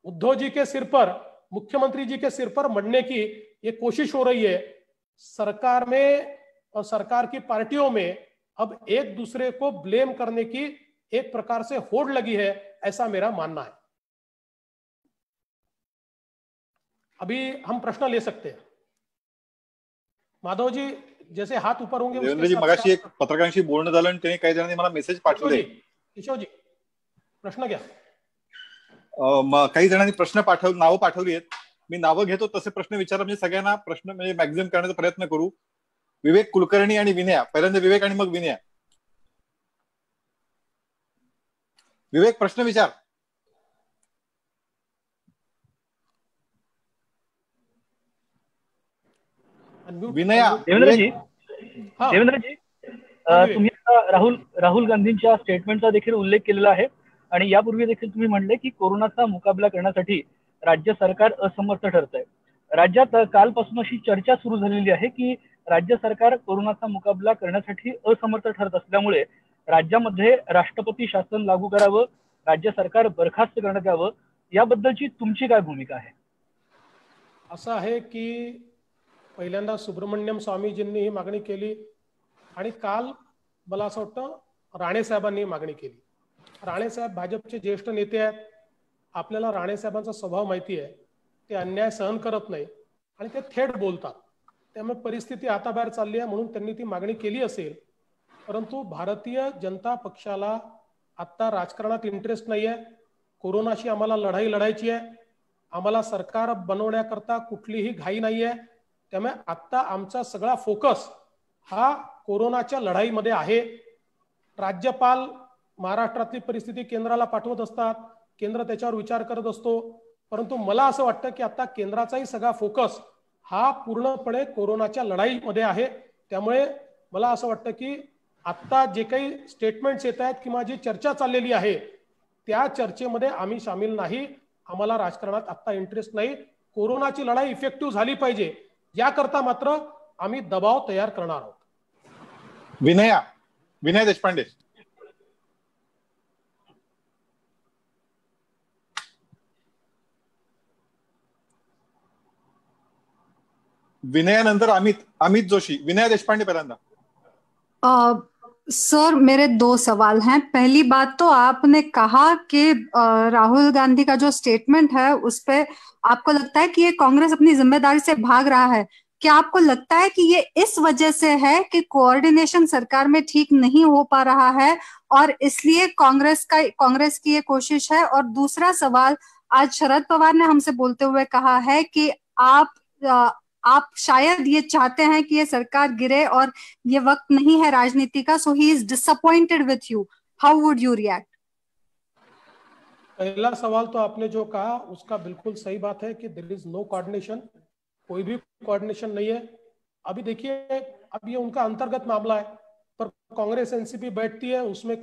उद्धव जी के सिर पर, मुख्यमंत्री जी के सिर पर मढ़ने की ये कोशिश हो रही है। सरकार में और सरकार की पार्टियों में अब एक दूसरे को ब्लेम करने की एक प्रकार से होड़ लगी है, ऐसा मेरा मानना है। अभी हम प्रश्न ले सकते हैं। माधव जी जैसे हात ऊपर होंगे, देवेंद्र जी, मगाशी एक पत्रकारांशी बोलणं झालं आणि त्यांनी काही जणांनी मला मेसेज पाठवले. किशोर जी प्रश्न घ्या. काही जणांनी प्रश्न नावं पाठवली आहेत. मी नावं घेतो, तसे प्रश्न विचारा, म्हणजे सगळ्यांना प्रश्न म्हणजे मॅक्झिमम करण्याचा प्रयत्न करू. विवेक कुलकर्णी आणि विनया, पहिल्यांदा विवेक आणि मग विनया. विवेक, प्रश्न विचार. विनया. देवेंद्र जी, तुम्ही राहुल गांधींच्या स्टेटमेंटचा देखील उल्लेख केलेला आहे आणि यापूर्वी देखील तुम्ही म्हणले की कोरोनाचा मुकाबला करण्यासाठी राज्य सरकार असमर्थ ठरत आहे. राज्यात कालपासून अशी चर्चा सुरू झालेली आहे की राज्य सरकार कोरोनाचा मुकाबला करण्यासाठी असमर्थ ठरत असल्यामुळे राज्यामध्ये राष्ट्रपती शासन लागू करावं, राज्य सरकार बरखास्त करण्यात यावं, याबद्दलची तुमची काय भूमिका आहे? असं आहे की पहिल्यांदा सुब्रमण्यम स्वामीजींनी ही मागणी केली आणि काल मला असं वाटतं राणे साहेबांनी मागणी केली. राणे साहेब भाजपचे ज्येष्ठ नेते आहेत. आपल्याला राणे साहेबांचा स्वभाव माहिती आहे, ते अन्याय सहन करत नाही आणि ते थेट बोलतात. त्यामुळे परिस्थिती हाताबाहेर चालली आहे म्हणून त्यांनी ती मागणी केली असेल. परंतु भारतीय जनता पक्षाला आता राजकारणात इंटरेस्ट नाही आहे. कोरोनाशी आम्हाला लढाई लढायची आहे. आम्हाला सरकार बनवण्याकरता कुठलीही घाई नाही आहे. त्यामुळे आता आमचा सगळा फोकस हा कोरोनाच्या लढाईमध्ये आहे. राज्यपाल महाराष्ट्रातली परिस्थिती केंद्राला पाठवत असतात, केंद्र त्याच्यावर विचार करत असतो. परंतु मला असं वाटतं की आता केंद्राचाही सगळा फोकस हा पूर्णपणे कोरोनाच्या लढाईमध्ये आहे. त्यामुळे मला असं वाटतं की आता जे काही स्टेटमेंट्स येत आहेत किंवा जी चर्चा चाललेली आहे त्या चर्चेमध्ये आम्ही सामील नाही. आम्हाला राजकारणात आता इंटरेस्ट नाही. कोरोनाची लढाई इफेक्टिव्ह झाली पाहिजे याकरता मात्र आम्ही दबाव तयार करणार आहोत. विनय देशपांडे. विनयानंतर अमित जोशी. विनय देशपांडे पहिल्यांदा. सर, मेरे दो सवाल हैं. पहली बात तो आपने कहा कि राहुल गांधी का जो स्टेटमेंट है उस पे आपको लगता है कि ये कांग्रेस अपनी जिम्मेदारी से भाग रहा है. क्या आपको लगता है कि ये इस वजह से है कि कोऑर्डिनेशन सरकार में ठीक नहीं हो पा रहा है और इसलिए कांग्रेस की ये कोशिश है? और दूसरा सवाल, आज शरद पवार ने हमसे बोलते हुए कहा है कि आप शायद ये चाहते हैं कि ये सरकार गिरे और ये वक्त नहीं है राजनीति का, so he is disappointed with you. How would you react? पहला सवाल तो आपने जो कहा उसका बिल्कुल सही बात है कि देयर इज नो कोऑर्डिनेशन. कोई भी कोऑर्डिनेशन नहीं है. अभी देखिए, अब ये उनका अंतर्गत मामला है, पर कांग्रेस एनसीपी बैठती है, उसमें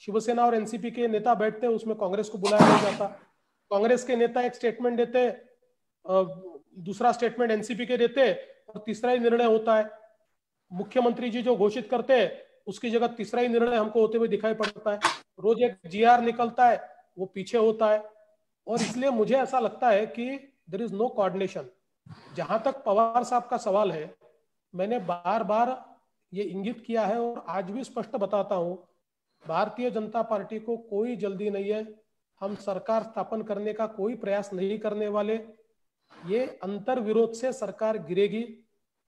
शिवसेना और एनसीपी के नेता बैठते हैं, उसमें कांग्रेस को बुलाया नहीं जाता. कांग्रेस के नेता एक स्टेटमेंट देते, दूसरा स्टेटमेंट एनसीपी के देते और तीसरा ही निर्णय होता है. मुख्यमंत्री जी जो घोषित करते हैं उसकी जगह तीसरा ही निर्णय हमको होते हुए दिखाई पड़ता है। रोज एक GR निकलता है, वो पीछे होता है। और इसलिए मुझे ऐसा लगता है कि देयर इज नो कोऑर्डिनेशन। जहां तक पवार साहब का सवाल है, मैंने बार बार ये इंगित किया है और आज भी स्पष्ट बताता हूं, भारतीय जनता पार्टी को कोई जल्दी नहीं है। हम सरकार स्थापन करने का कोई प्रयास नहीं करने वाले। ये अंतर विरोध से सरकार गिरेगी।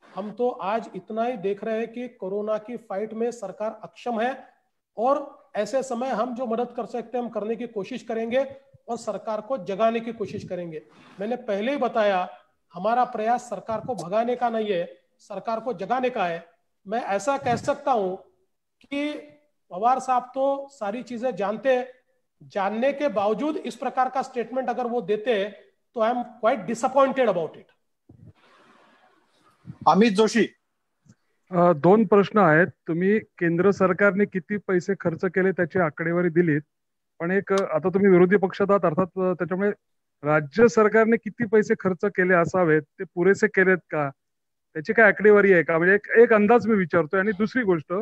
हम तो आज इतना ही देख रहे हैं कि कोरोना की फाइट में सरकार अक्षम है, और ऐसे समय हम जो मदद कर सकते हैं हम करने की कोशिश करेंगे और सरकार को जगाने की कोशिश करेंगे। मैंने पहले ही बताया, हमारा प्रयास सरकार को भगाने का नहीं है, सरकार को जगाने का है। मैं ऐसा कह सकता हूं कि पवार साहब तो सारी चीजें जानते हैं, जानने के बावजूद इस प्रकार का स्टेटमेंट अगर वो देते हैं तो I am quite disappointed about it. Amit Joshi. 2 प्रश्न आहेत. तुम्ही केंद्र सरकारने किती पैसे खर्च केले त्याची आकडेवारी दिलीत, पण एक आता तुम्ही विरोधी पक्षात आहात, अर्थात त्याच्यामुळे राज्य सरकारने किती पैसे खर्च केले असावेत, ते पुरेसे केलेत का, त्याची काय आकडेवारी आहे का? म्हणजे एक अंदाज मी विचारतोय. आणि दुसरी गोष्ट,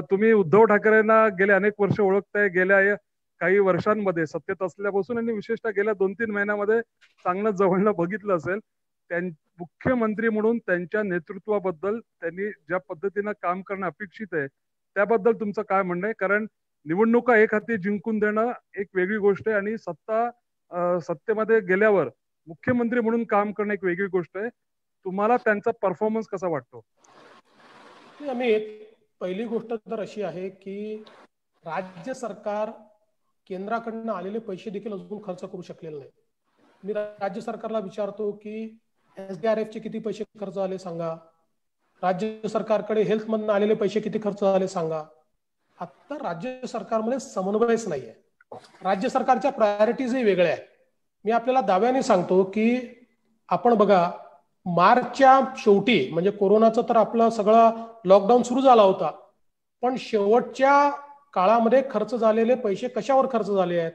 तुम्ही उद्धव ठाकरेंना गेले अनेक वर्ष ओळखताय. गेल्या काही वर्षांमध्ये सत्तेत असल्यापासून आणि विशेषतः गेल्या 2-3 महिन्यामध्ये चांगलं जवळनं बघितलं असेल. मुख्यमंत्री म्हणून त्यांच्या नेतृत्वाबद्दल, त्यांनी ज्या पद्धतीनं काम करणं अपेक्षित आहे त्याबद्दल तुमचं काय म्हणणं आहे? कारण निवडणुका एक हाती जिंकून देणं एक वेगळी गोष्ट आहे आणि सत्तेमध्ये गेल्यावर मुख्यमंत्री म्हणून काम करणं एक वेगळी गोष्ट आहे. तुम्हाला त्यांचा परफॉर्मन्स कसा वाटतो? पहिली गोष्ट तर अशी आहे की राज्य सरकार केंद्राकडनं आलेले पैसे देखील अजून खर्च करू शकलेले नाही. मी राज्य सरकारला विचारतो की SDRF चे किती पैसे खर्च झाले सांगा, राज्य सरकारकडे हेल्थ मधून आलेले पैसे किती खर्च झाले सांगा. आता राज्य सरकारमध्ये समन्वयच नाहीये. राज्य सरकारच्या प्रायोरिटीजही वेगळ्या आहेत. मी आपल्याला दाव्याने सांगतो की आपण बघा, मार्चच्या शेवटी म्हणजे कोरोनाचं तर आपला सगळा लॉकडाऊन सुरू झाला होता, पण शेवटच्या काळामध्ये खर्च झालेले पैसे कशावर खर्च झाले आहेत,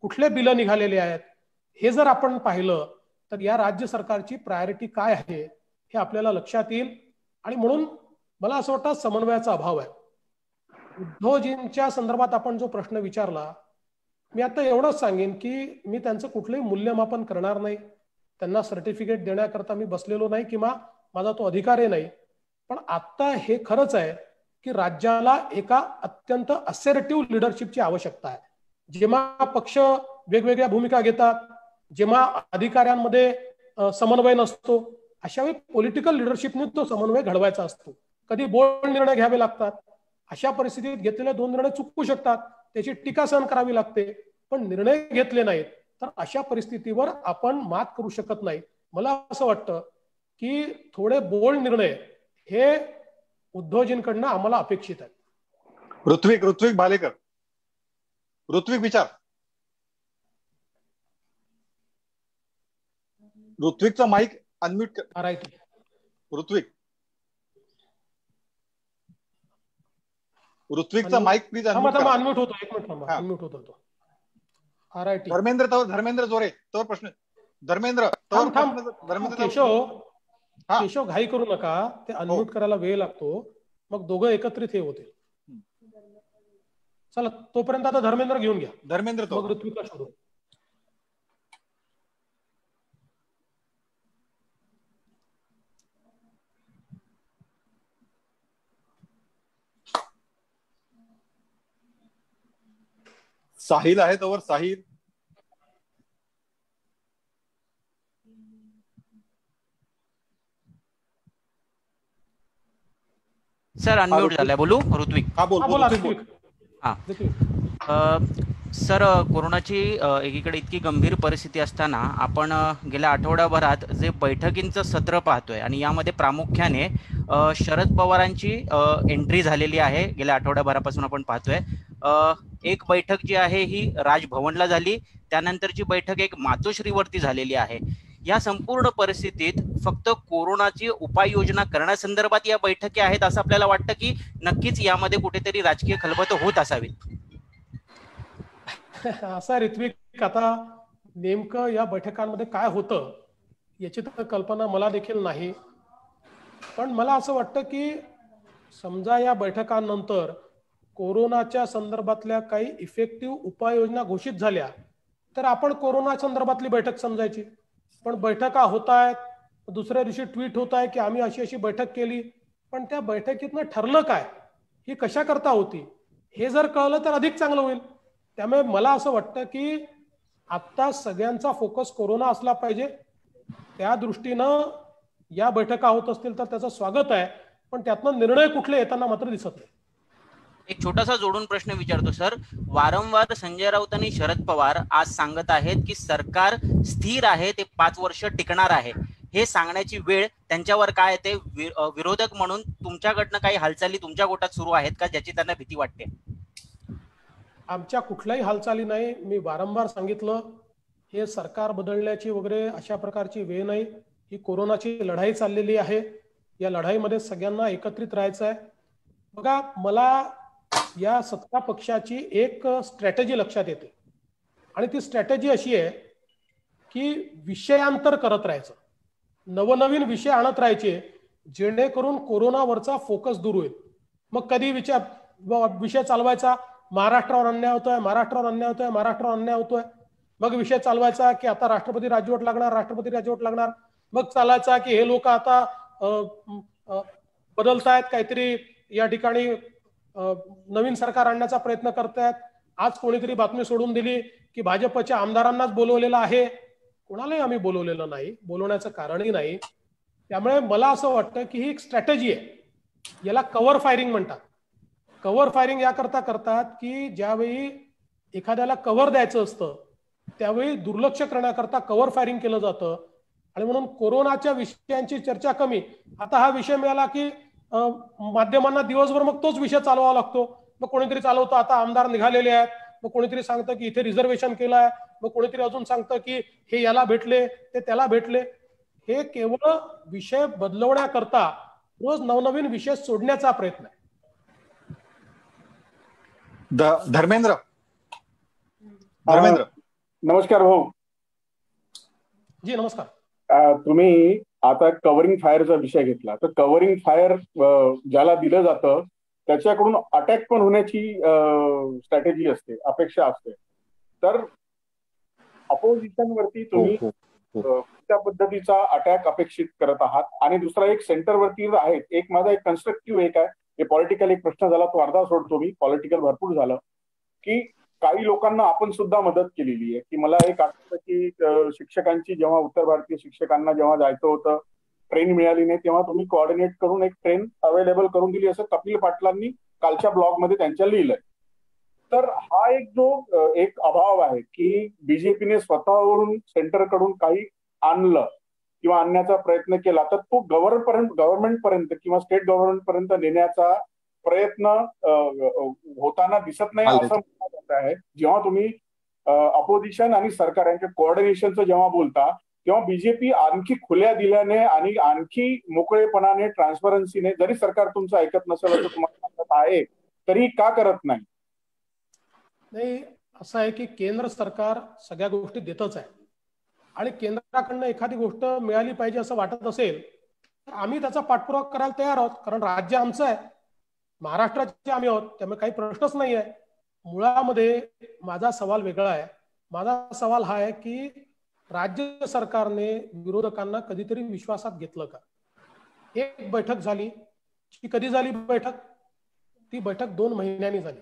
कुठले बिलं निघालेले आहेत, हे जर आपण पाहिलं तर या राज्य सरकारची प्रायोरिटी काय आहे हे आपल्याला लक्षात येईल. आणि म्हणून मला असं वाटतं समन्वयाचा अभाव आहे. उद्धवजींच्या संदर्भात आपण जो प्रश्न विचारला, मी आता एवढंच सांगेन की मी त्यांचं कुठलंही मूल्यमापन करणार नाही. त्यांना सर्टिफिकेट देण्याकरता मी बसलेलो नाही किंवा माझा तो अधिकारही नाही. पण आता हे खरंच आहे की राज्याला एका अत्यंत असर्टिव्ह लिडरशिपची आवश्यकता आहे. जेव्हा पक्ष वेगवेगळ्या भूमिका घेतात, जेव्हा अधिकाऱ्यांमध्ये समन्वय नसतो, अशा वेळी पॉलिटिकल लिडरशिपने तो समन्वय घडवायचा असतो. कधी बोल्ड निर्णय घ्यावे लागतात. अशा परिस्थितीत घेतलेले 2 निर्णय चुकू शकतात, त्याची टीका सहन करावी लागते. पण निर्णय घेतले नाहीत तर अशा परिस्थितीवर आपण मात करू शकत नाही. मला असं वाटतं की थोडे बोल्ड निर्णय हे उद्धवजींकडनं आम्हाला अपेक्षित आहे. ऋत्विक भालेकर. ऋत्विक विचार. ऋत्विकचा माईक अनम्यूट कर. ऋत्विकचा माईक प्लीज अनम्यूट होतो. एक मिनिट थांबा, अनम्यूट होतो तो. RIT. धर्मेंद्र जोरे तो प्रश्न. धर्मेंद्र केशव घाई करू नका, ते अनम्यूट करायला वेळ लागतो, मग दोघं एकत्रित हे होते. चला तोपर्यंत आता धर्मेंद्र घेऊन घ्या. मग ऋत्विकला शोधू. साहिल आहे तोवर. साहिल. सर अनम्यूट झालाय. बोलू ऋत्विक? हा बोल. सर, कोरोनाची एकीकडे इतकी गंभीर परिस्थिती असताना आपण गेल्या आठवड्याभरात जे बैठकींचं सत्र पाहतोय आणि यामध्ये प्रामुख्याने शरद पवारांची एंट्री झालेली आहे. गेल्या आठवड्याभरापासून आपण पाहतोय. एक बैठक जी आहे ही राजभवनला झाली, त्यानंतरची बैठक एक मातोश्रीवरती झालेली आहे. या संपूर्ण परिस्थितीत फक्त कोरोनाची उपाययोजना करण्यासंदर्भात या बैठकी आहेत असं आपल्याला वाटतं की नक्कीच यामध्ये कुठेतरी राजकीय खलबत होत असावी? असा ऋत्विक, आता नेमकं या बैठकांमध्ये काय होतं याची तर कल्पना मला देखील नाही. पण मला असं वाटतं की समजा या बैठकांनंतर कोरोनाच्या संदर्भातल्या काही इफेक्टिव्ह उपाययोजना घोषित झाल्या तर आपण कोरोना संदर्भातली बैठक समजायची. पण बैठका होत आहेत, दुसऱ्या दिवशी ट्विट होत आहे की आम्ही अशी अशी बैठक केली, पण त्या बैठकीतनं ठरलं काय, ही कशा करता होती, हे जर कळलं तर अधिक चांगलं होईल. त्यामुळे मला असं वाटतं की आता सगळ्यांचा फोकस कोरोना असला पाहिजे. त्या दृष्टीनं या बैठका होत असतील तर त्याचं स्वागत आहे, पण त्यातनं निर्णय कुठले येताना मात्र दिसत नाही. एक छोटासा जोडून प्रश्न विचारतो सर. वारंवार संजय राऊत आणि शरद पवार आज सांगत आहेत की सरकार स्थिर आहे, ते 5 वर्ष टिकणार आहे. हे सांगण्याची वेळ त्यांच्यावर काय येते? विरोधक म्हणून तुमच्याकडनं काही हालचाली तुमच्या गोटात सुरू आहेत का ज्याची त्यांना भीती वाटते? आमच्या कुठल्याही हालचाली नाही. मी वारंवार सांगितलं, हे सरकार बदलण्याची वगैरे अशा प्रकारची वेळ नाही. ही कोरोनाची लढाई चाललेली आहे. या लढाईमध्ये सगळ्यांना एकत्रित राहायचं आहे. बघा, मला या सत्ता पक्षाची एक स्ट्रॅटेजी लक्षात येते आणि ती स्ट्रॅटेजी अशी आहे की विषयांतर करत राहायचं, नवनवीन विषय आणत राहायचे, जेणेकरून कोरोनावरचा फोकस दूर होईल. मग कधी विषय चालवायचा महाराष्ट्रावर अन्याय होतोय, महाराष्ट्रावर अन्याय होतोय, महाराष्ट्रावर अन्याय होतोय. मग विषय चालवायचा की आता राष्ट्रपती राजवट लागणार, राष्ट्रपती राजवट लागणार. मग चालायचा की हे लोक आता बदलतायत, काहीतरी या ठिकाणी नवीन सरकार आणण्याचा प्रयत्न करतायत. आज कोणीतरी बातमी सोडून दिली की भाजपच्या आमदारांनाच बोलवलेलं आहे. कोणालाही आम्ही बोलवलेलं नाही, बोलवण्याचं कारणही नाही. त्यामुळे मला असं वाटतं की ही एक स्ट्रॅटेजी आहे, याला कव्हर फायरिंग म्हणतात. कव्हर फायरिंग याकरता करतात की ज्यावेळी एखाद्याला कव्हर द्यायचं असतं त्यावेळी दुर्लक्ष करण्याकरता कव्हर फायरिंग केलं जातं. आणि म्हणून कोरोनाच्या विषयांची चर्चा कमी. आता हा विषय मिळाला की माध्यमांना दिवसभर मग तोच विषय चालवावा लागतो. मग कोणीतरी चालवतं आता आमदार निघालेले आहेत, मग कोणीतरी सांगतं की इथे रिझर्वेशन केलं आहे, मग कोणीतरी अजून सांगतं की हे याला भेटले, ते त्याला भेटले. हे केवळ विषय बदलवण्याकरता रोज नवनवीन विषय सोडण्याचा प्रयत्न आहे. धर्मेंद्र नमस्कार भाऊ. जी नमस्कार. तुम्ही आता कव्हरिंग फायरचा विषय घेतला, तर कव्हरिंग फायर ज्याला दिलं जातं त्याच्याकडून अटॅक पण होण्याची स्ट्रॅटेजी असते, अपेक्षा असते. तर अपोजिशनवरती तुम्ही त्या पद्धतीचा अटॅक अपेक्षित करत आहात. आणि दुसरा एक सेंटरवरती आहे. एक माझा एक कन्स्ट्रक्टिव्ह एक आहे, हे पॉलिटिकल एक प्रश्न झाला, तो अर्धा सोडतो मी, पॉलिटिकल भरपूर झालं. की काही लोकांना आपण सुद्धा मदत केलेली आहे. की मला एक आठवतं की शिक्षकांची जेव्हा उत्तर भारतीय शिक्षकांना जेव्हा जायचं होतं, ट्रेन मिळाली नाही, तेव्हा तुम्ही कोऑर्डिनेट करून एक ट्रेन अवेलेबल करून दिली, असं कपिल पाटलांनी कालच्या ब्लॉगमध्ये त्यांच्या लिहिलंय. तर हा एक जो एक अभाव आहे की बीजेपीने स्वतःवरून सेंटरकडून काही आणलं किंवा आणण्याचा प्रयत्न केला तर तो गव्हर्नमेंट पर्यंत किंवा स्टेट गव्हर्नमेंट पर्यंत नेण्याचा प्रयत्न होताना दिसत नाही असं म्हणत जात आहे. जेव्हा तुम्ही अपोजिशन आणि सरकार यांच्या कोऑर्डिनेशनचं जेव्हा बोलता तेव्हा बीजेपी आणखी खुल्या दिल्याने आणि आणखी मोकळेपणाने, ट्रान्सपरन्सीने, जरी सरकार तुमचं ऐकत नसेल असं तुम्हाला सांगत आहे तरी का करत नाही? नाही, असं आहे की केंद्र सरकार सगळ्या गोष्टी देतच आहे आणि केंद्राकडनं एखादी गोष्ट मिळाली पाहिजे असं वाटत असेल तर आम्ही त्याचा पाठपुरावा करायला तयार आहोत. कारण राज्य आमचं आहे, महाराष्ट्राचे आम्ही आहोत, त्यामुळे काही प्रश्नच नाही आहे. मुळामध्ये माझा सवाल वेगळा आहे. माझा सवाल हा आहे की राज्य सरकारने विरोधकांना कधीतरी विश्वासात घेतलं का? एक बैठक झाली, कधी झाली बैठक? ती बैठक 2 महिन्यांनी झाली.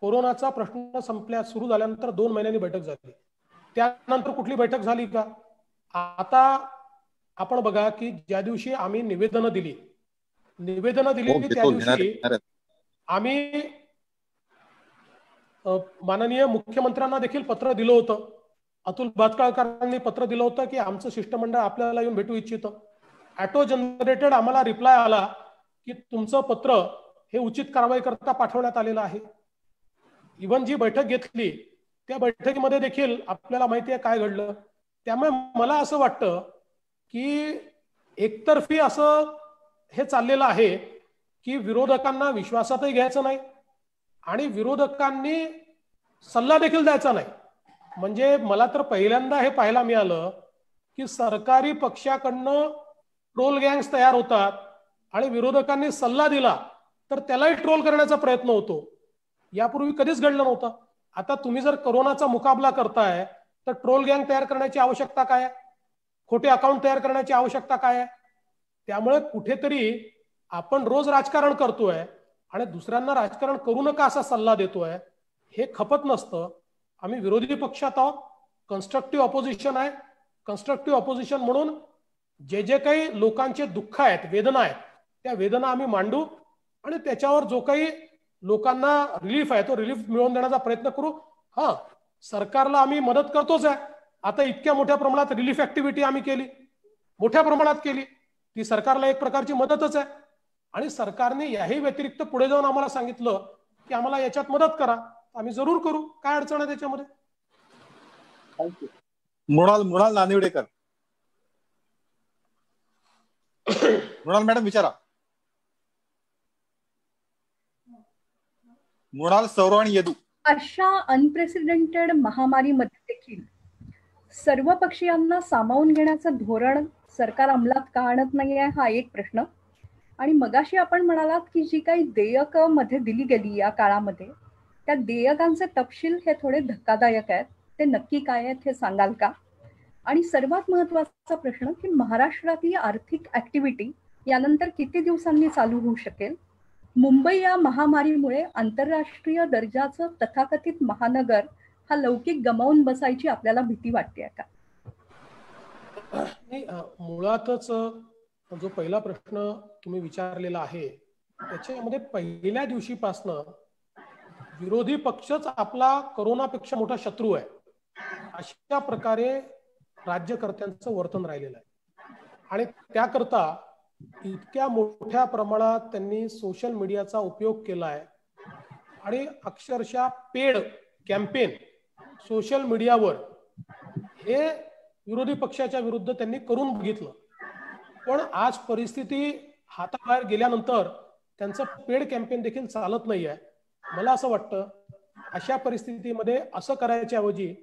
कोरोनाचा प्रश्न सुरू झाल्यानंतर 2 महिन्यांनी बैठक झाली. त्यानंतर कुठली बैठक झाली का? आता आपण बघा की ज्या दिवशी आम्ही निवेदनं दिली त्या दिवशी आम्ही माननीय मुख्यमंत्र्यांना देखील पत्र दिलं होतं. अतुल भातखळकरांनी पत्र दिलं होतं की आमचं शिष्टमंडळ आपल्याला येऊन भेटू इच्छितं. ऑटो जनरेटेड आम्हाला रिप्लाय आला की तुमचं पत्र हे उचित कारवाई करता पाठवण्यात आलेलं आहे. इव्हन जी बैठक घेतली त्या बैठकीमध्ये देखील आपल्याला माहिती आहे काय घडलं. त्यामुळे मला असं वाटतं की एकतर्फी असं हे चाललेलं आहे की विरोधकांना विश्वासातही घ्यायचं नाही आणि विरोधकांनी सल्ला देखील द्यायचा नाही. म्हणजे मला तर पहिल्यांदा हे पाहायला मिळालं की सरकारी पक्षाकडनं ट्रोल गँग्स तयार होतात आणि विरोधकांनी सल्ला दिला तर त्यालाही ट्रोल करण्याचा प्रयत्न होतो. यापूर्वी कधीच घडलं नव्हतं. आता तुम्ही जर कोरोनाचा मुकाबला करताय तर ट्रोल गँग तयार करण्याची आवश्यकता काय आहे, खोटे अकाउंट तयार करण्याची आवश्यकता काय आहे? त्यामुळे कुठेतरी आपण रोज राजकारण करतोय आणि दुसऱ्यांना राजकारण करू नका असा सल्ला देतोय, हे खपत नसतं. आम्ही विरोधी पक्षात आहोत, कन्स्ट्रक्टिव्ह ऑपोजिशन आहे. कन्स्ट्रक्टिव्ह ऑपोजिशन म्हणून जे जे काही लोकांचे दुःख आहेत, वेदना आहेत, त्या वेदना आम्ही मांडू आणि त्याच्यावर जो काही लोकांना रिलीफ आहे तो रिलीफ मिळवून देण्याचा प्रयत्न करू. हा, सरकारला आम्ही मदत करतोच आहे. आता इतक्या मोठ्या प्रमाणात रिलीफ ऍक्टिव्हिटी आम्ही केली, मोठ्या प्रमाणात केली, ती सरकारला एक प्रकारची मदतच आहे. आणि सरकारने याही व्यतिरिक्त पुढे जाऊन आम्हाला सांगितलं की आम्हाला याच्यात मदत करा, आम्ही जरूर करू. काय अडचण आहे त्याच्यामध्ये? थँक्यू. मृणाल नानिवडेकर. मृणाल मॅडम विचारा. मृणाल, सौरव आणि यदू. अशा अनप्रेसिडेंटेड महामारीमध्ये देखील सर्व पक्षीयांना सामावून घेण्याचं धोरण सरकार अंमलात का आणत नाहीये, हा एक प्रश्न. आणि मगाशी आपण म्हणालात की जी काही देयक मध्ये दिली गेली या काळामध्ये, त्या देयकांचे तपशील हे थोडे धक्कादायक आहेत. ते नक्की काय आहेत हे सांगाल का? आणि सर्वात महत्वाचा प्रश्न की महाराष्ट्रातली आर्थिक ऍक्टिव्हिटी यानंतर किती दिवसांनी चालू होऊ शकेल? मुंबई या महामारीमुळे आंतरराष्ट्रीय दर्जाचं तथाकथित महानगर हा लौकिक गमावून बसायची आपल्याला भीती वाटते का? नाही, मुळातच जो पहिला प्रश्न तुम्ही विचारलेला आहे त्याच्यामध्ये पहिल्या दिवशीपासनं विरोधी पक्षच आपला कोरोनापेक्षा मोठा शत्रू आहे अशा प्रकारे राज्यकर्त्यांचं वर्तन राहिलेलं आहे. आणि त्याकरता इतक्या मोठ्या प्रमाणात त्यांनी सोशल मीडियाचा उपयोग केलाय आणि अक्षरशः पेड कॅम्पेन सोशल मीडियावर हे विरोधी पक्षाच्या विरुद्ध त्यांनी करून बघितलं. पण आज परिस्थिती हाताबाहेर गेल्यानंतर त्यांचं पेड कॅम्पेन देखील चालत नाही आहे. मला असं वाटतं अशा परिस्थितीमध्ये असं करायच्या ऐवजी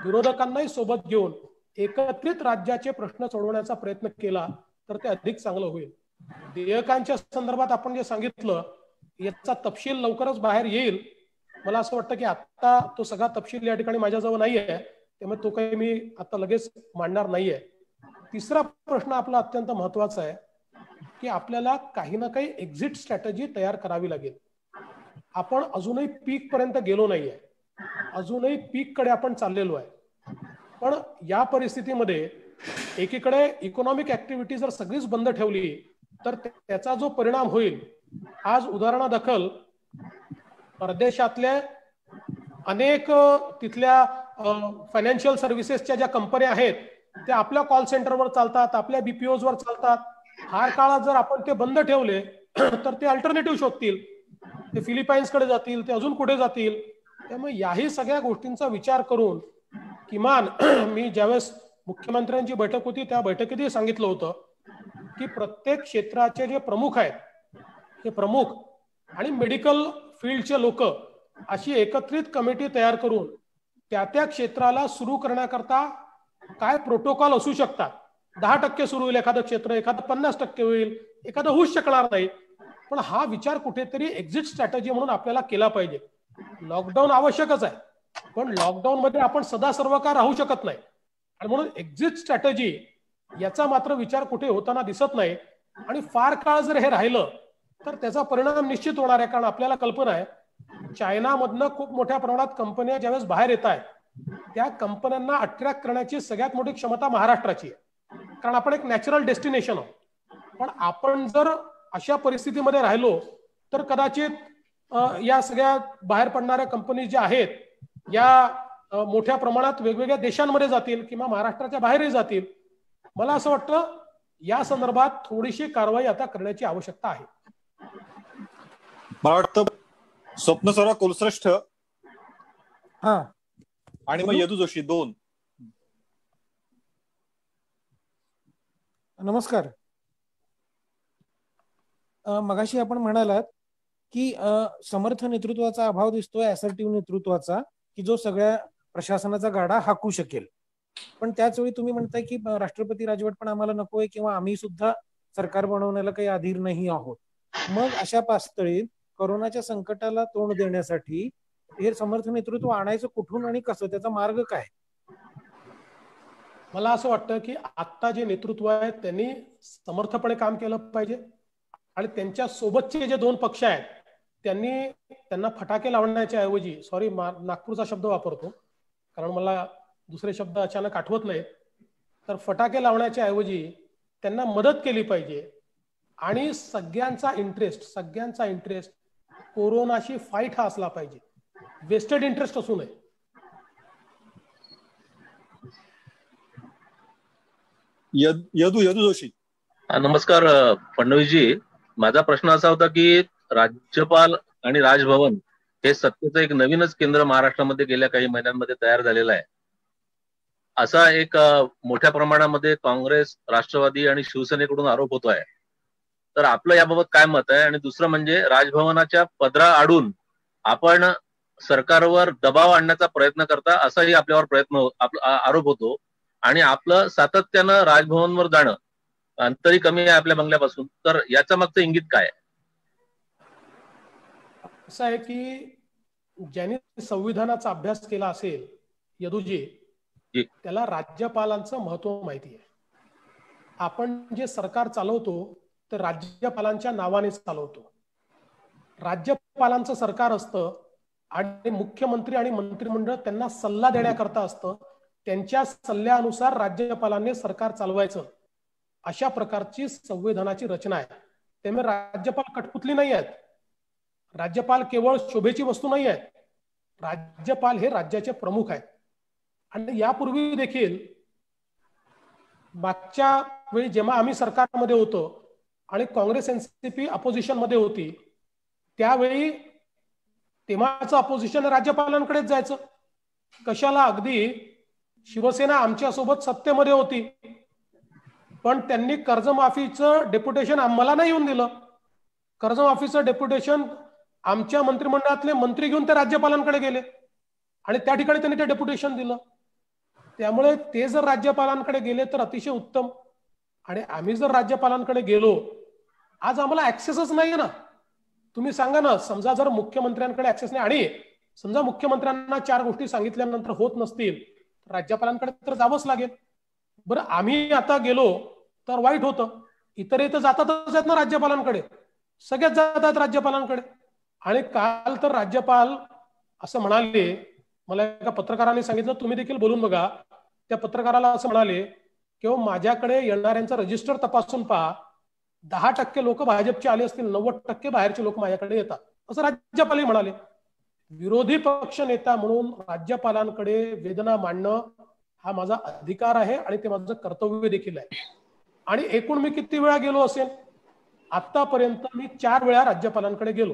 विरोधकांनाही सोबत घेऊन एकत्रित राज्याचे प्रश्न सोडवण्याचा प्रयत्न केला तर ते अधिक चांगलं होईल. देयकांच्या संदर्भात आपण जे सांगितलं याचा तपशील लवकरच बाहेर येईल. मला असं वाटतं की आता तो सगळा तपशील या ठिकाणी माझ्याजवळ नाही आहे, त्यामुळे तो काही मी आता लगेच मांडणार नाहीये. तिसरा प्रश्न आपला अत्यंत महत्वाचा आहे की आपल्याला काही ना काही एक्झिट स्ट्रॅटेजी तयार करावी लागेल. आपण अजूनही पीक पर्यंत गेलो नाहीये, अजूनही पीक कडे आपण चाललेलो आहे. पण या परिस्थितीमध्ये एकीकडे इकॉनॉमिक ऍक्टिव्हिटी जर सगळीच बंद ठेवली तर त्याचा जो परिणाम होईल, आज उदाहरणादाखल परदेशातल्या अनेक तिथल्या फायनान्शियल सर्व्हिसेसच्या ज्या कंपन्या आहेत त्या आपल्या कॉल सेंटरवर चालतात, आपल्या बीपीओज वर चालतात. फार काळात जर आपण ते बंद ठेवले तर ते अल्टरनेटिव्ह शोधतील, ते फिलिपाईन्सकडे जातील, ते अजून कुठे जातील. त्यामुळे याही सगळ्या गोष्टींचा विचार करून किमान मी ज्यावेळेस मुख्यमंत्र्यांची बैठक होती त्या बैठकीतही सांगितलं होतं की प्रत्येक क्षेत्राचे जे प्रमुख आहेत हे प्रमुख आणि मेडिकल फील्डचे लोक अशी एकत्रित कमिटी तयार करून त्या त्या क्षेत्राला सुरू करण्याकरता काय प्रोटोकॉल असू शकतात. 10% सुरू होईल एखादं क्षेत्र, एखादं 50% होईल, एखादं होऊच शकणार नाही. पण हा विचार कुठेतरी एक्झिट स्ट्रॅटेजी म्हणून आपल्याला केला पाहिजे. लॉकडाऊन आवश्यकच आहे, पण लॉकडाऊन मध्ये आपण सदा सर्व काळ राहू शकत नाही. आणि म्हणून एक्झिट स्ट्रॅटेजी याचा मात्र विचार कुठे होताना दिसत नाही. आणि फार काळ जर हे राहिलं तर त्याचा परिणाम निश्चित होणार आहे. कारण आपल्याला कल्पना आहे चायनामधनं खूप मोठ्या प्रमाणात कंपन्या ज्यावेळेस बाहेर येत आहेत त्या कंपन्यांना अट्रॅक्ट करण्याची सगळ्यात मोठी क्षमता महाराष्ट्राची आहे, कारण आपण एक नॅचरल डेस्टिनेशन आहोत. पण आपण जर अशा परिस्थितीमध्ये राहिलो तर कदाचित या सगळ्या बाहेर पडणाऱ्या कंपनी ज्या आहेत या मोठ्या प्रमाणात वेगवेगळ्या देशांमध्ये जातील किंवा महाराष्ट्राच्या बाहेरही जातील. मला असं वाटतं या संदर्भात थोडीशी कारवाई आता करण्याची आवश्यकता आहे. मला वाटतं स्वप्नसौरभ कुलश्रेष्ठ आणि मग यदू जोशी 2. नमस्कार. मगाशी आपण म्हणालात की समर्थ नेतृत्वाचा अभाव दिसतोय, असर्टिव्ह नेतृत्वाचा, की जो सगळ्या प्रशासनाचा गाडा हाकू शकेल. पण त्याच वेळी तुम्ही म्हणताय की राष्ट्रपती राजवट पण आम्हाला नकोय किंवा आम्ही सुद्धा सरकार बनवण्याला काही अधीर नाही आहोत. मग अशा पातळीत कोरोनाच्या संकटाला तोंड देण्यासाठी हे समर्थ नेतृत्व आणायचं कुठून आणि कसं, त्याचा मार्ग काय? मला असं वाटतं की आत्ता जे नेतृत्व आहे त्यांनी समर्थपणे काम केलं पाहिजे आणि त्यांच्या सोबतचे जे दोन पक्ष आहेत त्यांना फटाके लावण्याच्या ऐवजी, सॉरी नागपूरचा शब्द वापरतो कारण मला दुसरे शब्द अचानक आठवत नाहीत, तर फटाके लावण्याच्या ऐवजी त्यांना मदत केली पाहिजे आणि सगळ्यांचा इंटरेस्ट कोरोनाशी फाईट हा असला पाहिजे, वेस्टेड इंटरेस्ट असू नये. यदू जोशी. नमस्कार फडणवीसजी, माझा प्रश्न असा होता की राज्यपाल आणि राजभवन हे सत्तेचं एक नवीनच केंद्र महाराष्ट्रामध्ये गेल्या काही महिन्यांमध्ये तयार झालेलं आहे. असा एक मोठ्या प्रमाणामध्ये काँग्रेस, राष्ट्रवादी आणि शिवसेनेकडून आरोप होतो आहे. तर आपलं याबाबत काय मत आहे? आणि दुसरं म्हणजे राजभवनाच्या पदरा आडून आपण सरकारवर दबाव आणण्याचा प्रयत्न करता असाही आपल्यावर आरोप होतो आणि आपलं सातत्यानं राजभवनवर जाणं अंतरी कमी आहे आपल्या बंगल्यापासून. तर याचा मागचं इंगित काय आहे? असं आहे की ज्यांनी संविधानाचा अभ्यास केला असेल यदुजी, त्याला राज्यपालांचं महत्व माहिती आहे. आपण जे सरकार चालवतो ते राज्यपालांच्या नावाने चालवतो. राज्यपालांचं सरकार असतं आणि मुख्यमंत्री आणि मंत्रिमंडळ त्यांना सल्ला देण्याकरता असतं. त्यांच्या सल्ल्यानुसार राज्यपालांनी सरकार चालवायचं, अशा प्रकारची संविधानाची रचना आहे. त्यामुळे राज्यपाल कठपुतली नाही आहेत. राज्यपाल केवळ शोभेची वस्तू नाही आहेत. राज्यपाल हे राज्याचे प्रमुख आहेत. आणि यापूर्वी देखील मागच्या वेळी जेव्हा आम्ही सरकारमध्ये होतो आणि काँग्रेस एनसीपी अपोजिशन मध्ये होती, त्यावेळी तेव्हाचं अपोजिशन राज्यपालांकडेच जायचं. कशाला? अगदी शिवसेना आमच्यासोबत सत्तेमध्ये होती, पण त्यांनी कर्जमाफीचं डेप्युटेशन आम्हाला नाही येऊन दिलं. कर्जमाफीचं डेप्युटेशन आमच्या मंत्रिमंडळातले मंत्री घेऊन ते राज्यपालांकडे गेले आणि त्या ठिकाणी त्यांनी ते डेप्युटेशन दिलं. त्यामुळे ते जर राज्यपालांकडे गेले तर अतिशय उत्तम. आणि आम्ही जर राज्यपालांकडे गेलो, आज आम्हाला ऍक्सेसच नाही ना. तुम्ही सांगा ना, समजा जर मुख्यमंत्र्यांकडे ऍक्सेस नाही आणि समजा मुख्यमंत्र्यांना 4 गोष्टी सांगितल्यानंतर होत नसतील, राज्यपालांकडे तर जावंच लागेल. बरं, आम्ही आता गेलो तर वाईट होतं. इतर तर जातातच आहेत ना राज्यपालांकडे, सगळ्यात जातात राज्यपालांकडे. आणि काल तर राज्यपाल असं म्हणाले, मला एका पत्रकाराने सांगितलं, तुम्ही देखील बोलून बघा, त्या पत्रकाराला असं म्हणाले की माझ्याकडे येणाऱ्यांचं रजिस्टर तपासून पहा, 10% लोक भाजपचे आले असतील, 90% बाहेरचे लोक माझ्याकडे येतात, असं राज्यपालही म्हणाले. विरोधी पक्ष नेता म्हणून राज्यपालांकडे वेदना मांडणं हा माझा अधिकार आहे आणि ते माझं कर्तव्य देखील आहे. आणि एकूण मी किती वेळा गेलो असेल? आतापर्यंत मी 4 वेळा राज्यपालांकडे गेलो.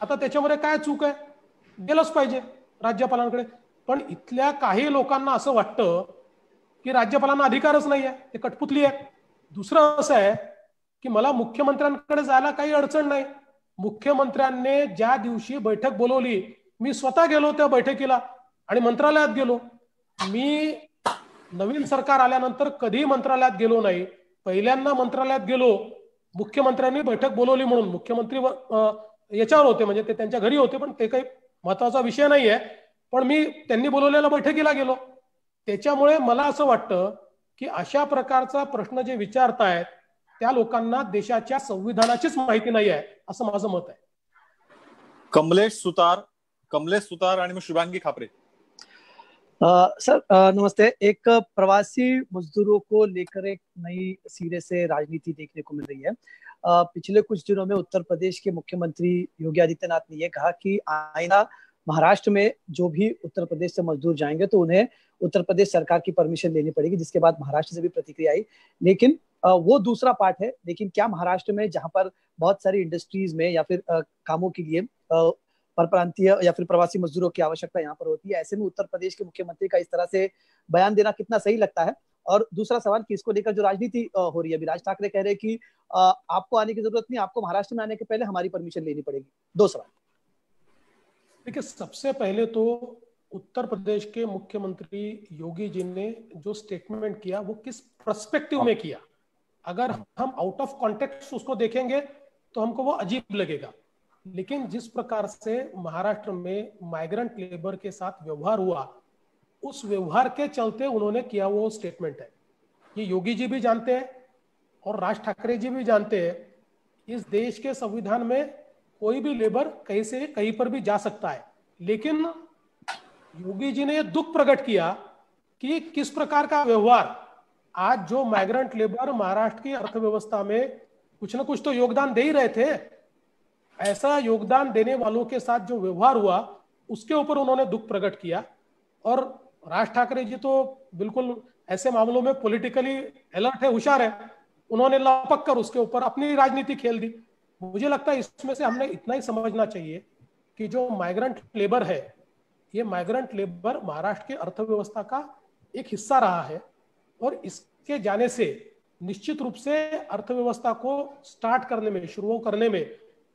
आता त्याच्यामध्ये काय चूक आहे? गेलंच पाहिजे राज्यपालांकडे. पण इथल्या काही लोकांना असं वाटतं की राज्यपालांना अधिकारच नाही आहे, ते कठपुतली आहे. दुसरं असं आहे की मला मुख्यमंत्र्यांकडे जायला काही अडचण नाही. मुख्यमंत्र्यांनी ज्या दिवशी बैठक बोलवली, मी स्वतः गेलो त्या बैठकीला आणि मंत्रालयात गेलो. मी नवीन सरकार आल्यानंतर कधीही मंत्रालयात गेलो नाही. पहिल्यांदा मंत्रालयात गेलो, मुख्यमंत्र्यांनी बैठक बोलवली म्हणून. मुख्यमंत्री याच्यावर होते, म्हणजे ते त्यांच्या घरी होते, पण ते काही महत्वाचा विषय नाहीये. पण मी त्यांनी बोलवलेल्या बैठकीला गेलो. त्याच्यामुळे मला असं वाटतं की अशा प्रकारचा प्रश्न जे विचारतायत त्या लोकांना देशाच्या संविधानाचीच माहिती नाही आहे, असं माझं मत आहे. कमलेश सुतार आणि मग शुभांगी खापरे. सर नमस्ते. एक प्रवासी मजदूरों को लेकर एक नई सिरे से राजनीति देखने को मिल रही है. पिछले कुछ दिनों में उत्तर प्रदेश के मुख्यमंत्री योगी आदित्यनाथ ने यह कहा कि आइंदा महाराष्ट्र में जो भी उत्तर प्रदेश से मजदूर जाएंगे तो उन्हें उत्तर प्रदेश सरकार की परमिशन लेनी पड़ेगी, जिसके बाद महाराष्ट्र से भी प्रतिक्रिया आई. लेकिन वो दूसरा पार्ट है. लेकिन क्या महाराष्ट्र में जहां पर बहुत सारी इंडस्ट्रीज में या फिर कामों के लिए परप्रांतीय या फिर प्रवासी मजदूरों की आवश्यकता यहाँ पर होती है, ऐसे में उत्तर प्रदेश के मुख्यमंत्री का इस तरह से बयान देना कितना सही लगता है? और दूसरा सवाल कि इसको लेकर जो राजनीति हो रही है, अभी राज ठाकरे कह रहे हैं कि आपको आने की जरूरत नहीं, आपको महाराष्ट्र में आने के पहले हमारी परमिशन लेनी पड़ेगी. 2 सवाल. देखिए, सबसे पहले तो उत्तर प्रदेश के मुख्यमंत्री योगी जी ने जो स्टेटमेंट किया वो किस पर्सपेक्टिव में किया. अगर हम आउट ऑफ कॉन्टेक्स्ट उसको देखेंगे तो हमको वो अजीब लगेगा. लेकिन जिस प्रकार से महाराष्ट्र में माइग्रेंट लेबर के साथ व्यवहार हुआ, उस व्यवहार के चलते उन्होंने किया वो स्टेटमेंट है। ये योगी जी भी जानते हैं और राज ठाकरे जी भी जानते हैं, इस देश के संविधान में कोई भी लेबर कहीं से कहीं पर भी जा सकता है। लेकिन योगी जी ने ये दुख प्रकट किया कि किस प्रकार का व्यवहार, आज जो माइग्रेंट लेबर महाराष्ट्र की अर्थव्यवस्था में कुछ ना कुछ तो योगदान दे ही रहे थे, ऐसा योगदान देने वालों के साथ जो व्यवहार हुआ उसके ऊपर उन्होंने दुख प्रकट किया। और राज ठाकरे जी तो बिल्कुल ऐसे मामलों में पॉलिटिकली अलर्ट है, होशियार है, उन्होंने लपक कर उसके ऊपर अपनी राजनीति खेल दी। मुझे लगता है इसमें से हमने इतना ही समझना चाहिए कि जो माइग्रेंट लेबर है, ये माइग्रेंट लेबर महाराष्ट्र की अर्थव्यवस्था का एक हिस्सा रहा है और इसके जाने से निश्चित रूप से अर्थव्यवस्था को स्टार्ट करने में, शुरू करने में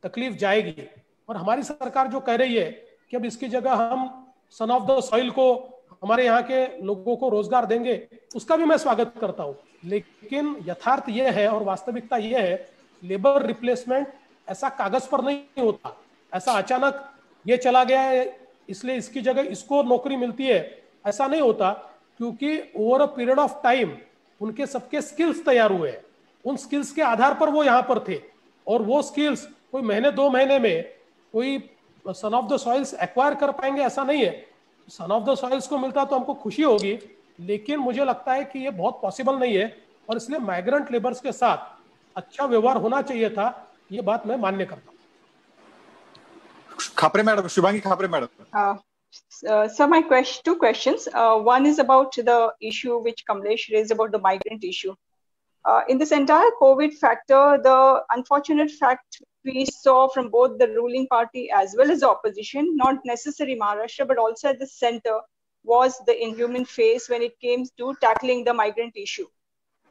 तकलीफ जाएगी। और हमारी सरकार जो कह रही है कि अब इसकी जगह हम सन ऑफ द सॉइल को, हमारे यहाँ के लोगों को रोजगार देंगे, उसका भी मैं स्वागत करता हूँ। लेकिन यथार्थ यह है और वास्तविकता यह है, लेबर रिप्लेसमेंट ऐसा कागज पर नहीं होता, ऐसा अचानक ये चला गया है इसलिए इसकी जगह इसको नौकरी मिलती है, ऐसा नहीं होता। क्योंकि over a period of time उनके सबके स्किल्स तैयार हुए हैं, उन स्किल्स के आधार पर वो यहाँ पर थे और वो स्किल्स कोई महीने 2 महीने में कोई son of the soils acquire कर पाएंगे ऐसा नहीं है। सन ऑफ द सॉइल्स को मिलता तो हमको खुशी होगी, लेकिन मुझे लगता है कि ये बहुत पॉसिबल नहीं है और इसलिए माइग्रेंट लेबर्स के साथ अच्छा व्यवहार होना चाहिए था, ये बात मैं मान्य करता हूँ। Khapre madam, Shubhangi Khapre madam. So my two questions. One is about the issue which Kamlesh raised about the migrant issue. In this entire COVID factor, the unfortunate fact we saw from both the ruling party as well as the opposition, not necessarily Maharashtra, but also at the center, was the inhuman phase when it came to tackling the migrant issue.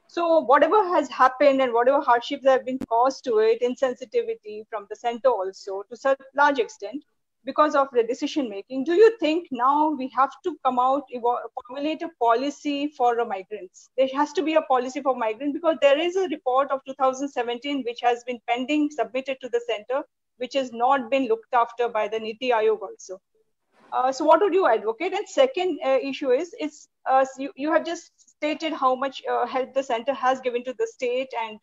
So whatever has happened and whatever hardships have been caused to it, insensitivity from the center also to such large extent, because of the decision making, do you think now we have to come out, formulate a policy for the migrants? There has to be a policy for migrants because there is a report of 2017 which has been pending, submitted to the center, which has not been looked after by the Niti Aayog also. So what would you advocate? And second issue is you have just stated how much help the center has given to the state and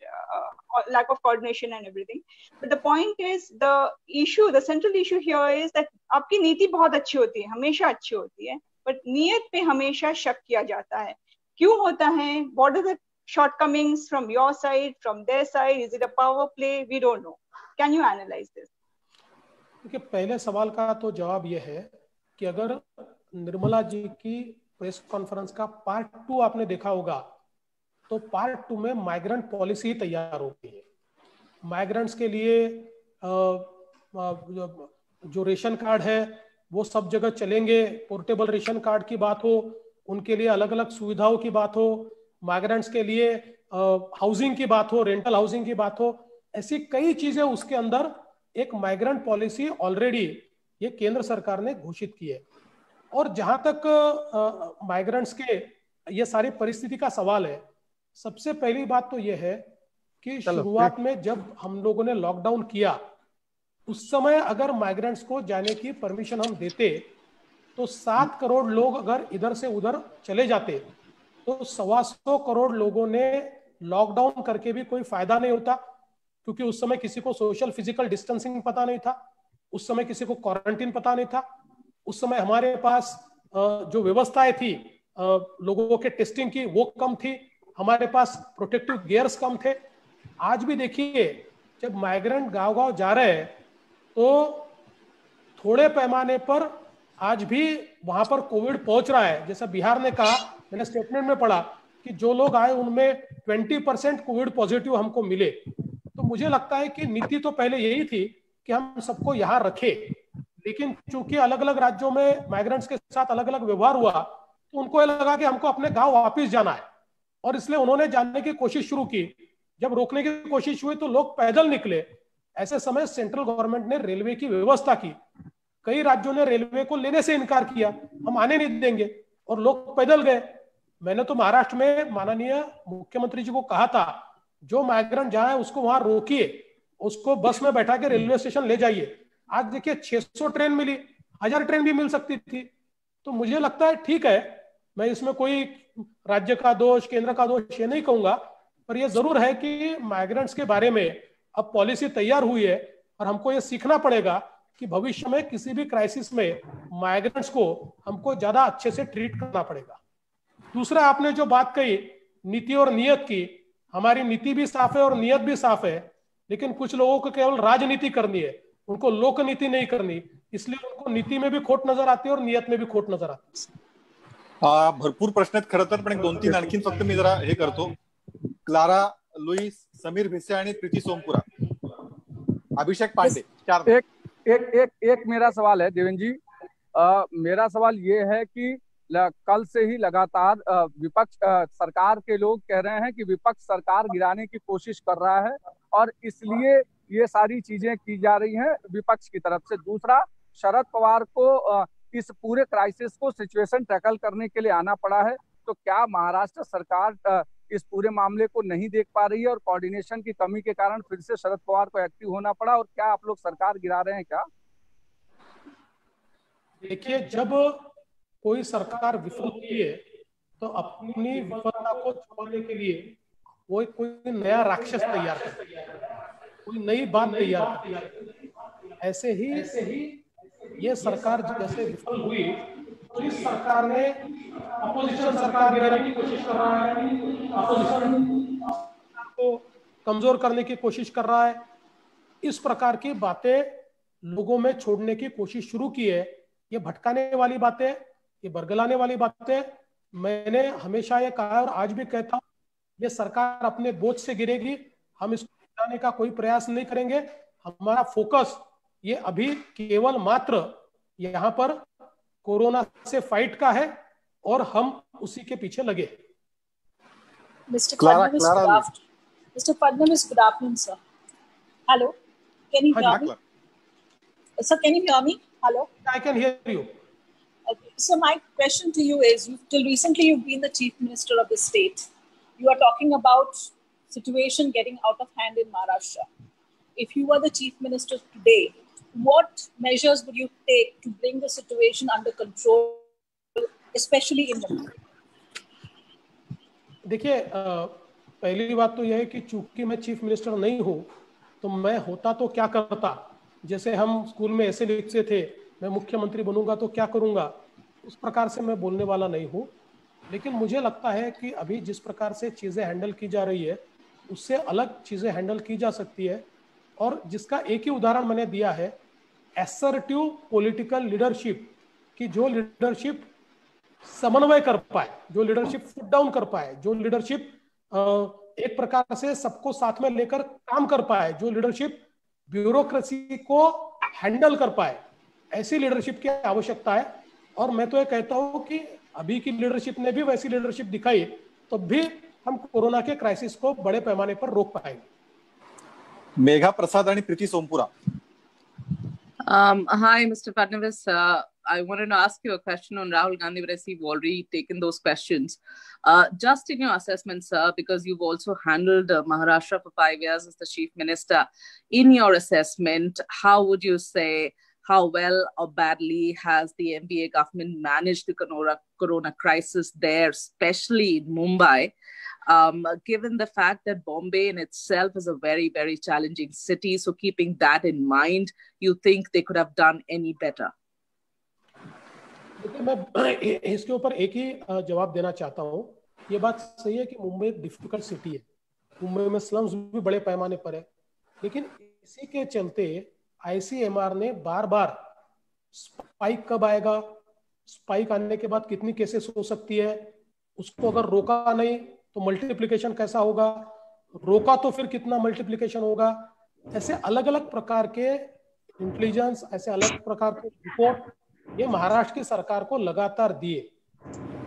lack of coordination and everything. But the point is, the central issue here is that आपकी नीति बहुत अच्छी होती है, हमेशा अच्छी होती है, but नियत पे हमेशा शक किया जाता है। क्यों होता है? What are the shortcomings from your side, from their side? Is it a power play? We don't know. Can you analyze this? देखिए, पहले सवाल का तो जवाब ये है कि अगर निर्मला जी की प्रेस कॉन्फ्रेंस का पार्ट 2 आपने देखा होगा तो पार्ट 2 में माइग्रेंट पॉलिसी ही तैयार होती है। माइग्रेंट्स के लिए जो रेशन कार्ड है वो सब जगह चलेंगे, पोर्टेबल रेशन कार्ड की बात हो, उनके लिए अलग अलग सुविधाओं की बात हो, माइग्रेंट्स के लिए हाउसिंग की बात हो, रेंटल हाउसिंग की बात हो, ऐसी कई चीजें उसके अंदर एक माइग्रेंट पॉलिसी ऑलरेडी ये केंद्र सरकार ने घोषित की है। और जहां तक माइग्रेंट्स के ये सारी परिस्थिति का सवाल है, सबसे पहली बात तो ये है कि शुरुआत में जब हम लोगों ने लॉकडाउन किया उस समय अगर माइग्रेंट्स को जाने की परमिशन हम देते तो 7 करोड़ लोग अगर इधर से उधर चले जाते तो 125 करोड़ लोगों ने लॉकडाउन करके भी कोई फायदा नहीं होता, क्योंकि उस समय किसी को सोशल फिजिकल डिस्टेंसिंग पता नहीं था, उस समय किसी को क्वारंटीन पता नहीं था, उस समय हमारे पास जो व्यवस्थाएं थी लोगों के टेस्टिंग की वो कम थी, हमारे पास प्रोटेक्टिव गियर्स कम थे। आज भी देखिए जब माइग्रेंट गांव-गांव जा रहे हैं तो थोड़े पैमाने पर आज भी वहां पर कोविड पहुंच रहा है। जैसा बिहार ने कहा, मैंने स्टेटमेंट में पढ़ा कि जो लोग आए उनमें 20% कोविड पॉजिटिव हमको मिले। तो मुझे लगता है कि नीति तो पहले यही थी कि हम सबको यहाँ रखें, लेकिन चूंकि अलग अलग राज्यों में माइग्रेंट्स के साथ अलग अलग व्यवहार हुआ तो उनको ये लगा कि हमको अपने गांव वापस जाना है और इसलिए उन्होंने जानने की कोशिश शुरू की। जब रोकने की कोशिश हुई तो लोग पैदल निकले। ऐसे समय सेंट्रल गवर्नमेंट ने रेलवे की व्यवस्था की, कई राज्यों ने रेलवे को लेने से इनकार किया, हम आने नहीं देंगे, और लोग पैदल गए। मैंने तो महाराष्ट्र में माननीय मुख्यमंत्री जी को कहा था, जो माइग्रेंट जहां है उसको वहां रोकिए, उसको बस में बैठा के रेलवे स्टेशन ले जाइए। आज देखिए 600 ट्रेन मिली, 1000 ट्रेन भी मिल सकती थी। तो मुझे लगता है ठीक है, मैं इसमें कोई राज्य का दोष, केंद्र का दोष ये नहीं कहूंगा, पर यह जरूर है कि माइग्रेंट्स के बारे में अब पॉलिसी तैयार हुई है और हमको ये सीखना पड़ेगा कि भविष्य में किसी भी क्राइसिस में माइग्रेंट्स को हमको ज्यादा अच्छे से ट्रीट करना पड़ेगा। दूसरा, आपने जो बात कही नीति और नियत की, हमारी नीति भी साफ है और नियत भी साफ है, लेकिन कुछ लोगों को केवल राजनीति करनी है, उनको लोक नीति नहीं करनी, इसलिए उनको नीति में भी खोट नजर आती है और नियत में भी खोट नजर आती है। भरपूर प्रश्न आहेत खरं तर, पण 2-3 आणखीन फक्त मी जरा हे करतो. क्लारा लुईस, समीर भिसे आणि प्रीती सोमपुरा. अभिषेक पांडे, 4. एक मेरा सवाल है देवेंद्र जी. मेरा सवाल ये है कि कल से ही लगातार विपक्ष, सरकार के लोग कह रहे हैं कि विपक्ष सरकार गिराने की कोशिश कर रहा है और इसलिए ये सारी चीजें की जा रही हैं विपक्ष की तरफ से. दूसरा, शरद पवार को इस पूरे क्राइसिस को सिचुएशन टैकल करने के लिए आना पड़ा है. तो क्या महाराष्ट्र सरकार इस पूरे मामले को नहीं देख पा रही है और कोऑर्डिनेशन की कमी के कारण फिर से शरद पवार को एक्टिव होना पड़ा, और क्या आप लोग सरकार गिरा रहे हैं क्या? देखिए, जब कोई सरकार विफल होती है तो अपनी विफलता को छुपाने के लिए वो कोई नया राक्षस तैयार करती है, कोई नई बात तैयार करती है. ऐसे ही ये सरकार जैसे विफल हुई तो इस सरकार ने अपोजिशन सरकार गिराने की कोशिश कर रहा है, अपोजिशन को कमजोर करने की कोशिश कर रहा है. इस प्रकार की बातें लोगों में छोड़ने की कोशिश शुरू की है. ये भटकाने वाली बातें, ये बरगलाने वाली बातें. मैंने हमेशा ये कहा और आज भी कहता हूँ, ये सरकार अपने बोझ से गिरेगी, हम इसको गिराने का कोई प्रयास नहीं करेंगे. हमारा फोकस ये अभी केवल मात्र यहाँ पर कोरोना से फाइट का है और हम उसी के पीछे लगे. Mr. Fadnavis, good afternoon, sir. Hello, can you hear me? Sir, can you hear me? Hello? I can hear you. Okay. So my question to you is, till recently you've been the chief minister of the state. You are talking about situation getting out of hand in Maharashtra. If you were the chief minister today, what measures would you take to bring the situation under control, especially in Mumbai? देखिए, पहली बात तो यह है कि चूंकि मैं chief minister नहीं हूँ, तो मैं होता तो क्या करता. जैसे हम स्कूल में ऐसे लिखते थे, मैं मुख्यमंत्री बनूंगा तो क्या करूंगा, उस प्रकार से मैं बोलने वाला नहीं हूँ. लेकिन मुझे लगता है कि अभी जिस प्रकार से चीज़ें हैंडल की जा रही है उससे अलग चीज़ें हैंडल की जा सकती है. और जिसका एक ही उदाहरण मैंने दिया है, असर्टिव पॉलिटिकल लीडरशिप की, जो लीडरशिप समन्वय कर पाए, जो लीडरशिप फुट डाउन कर पाए, जो लीडरशिप एक प्रकार से सबको साथ में लेकर काम कर पाए, जो लीडरशिप ब्यूरोक्रेसी को हैंडल कर पाए, ऐसी लीडरशिप की आवश्यकता है. और मैं तो ये कहता हूँ कि अभी की लीडरशिप ने भी वैसी लीडरशिप दिखाई तो भी हम कोरोना के क्राइसिस को बड़े पैमाने पर रोक पाएंगे. मेघा प्रसाद आणि Preeti Sompura. Hi, Mr. Fadnavis. I wanted to ask you a question on Rahul Gandhi, but I see you've already taken those questions. Just in your assessment, sir, because you've also handled Maharashtra for 5 years as the chief minister, in your assessment, how would you say, how well or badly has the MPA government managed the corona crisis there, especially in Mumbai, given the fact that Bombay in itself is a very, very challenging city? So keeping that in mind, you think they could have done any better? देखिए, मैं इसके ऊपर एक ही जवाब देना चाहता हूँ. ये बात सही है कि मुंबई एक डिफिकल्ट सिटी है, मुंबई में स्लम्स भी बड़े पैमाने पर है, लेकिन इसी के चलते ICMR ने बार बार स्पाइक कब आएगा, स्पाइक आने के बाद कितनी केसेस हो सकती है, उसको अगर रोका नहीं तो मल्टीप्लिकेशन कैसा होगा, रोका तो फिर कितना मल्टीप्लिकेशन होगा, ऐसे अलग अलग प्रकार के इंटेलिजेंस, ऐसे अलग प्रकार के रिपोर्ट ये महाराष्ट्र की सरकार को लगातार दिए.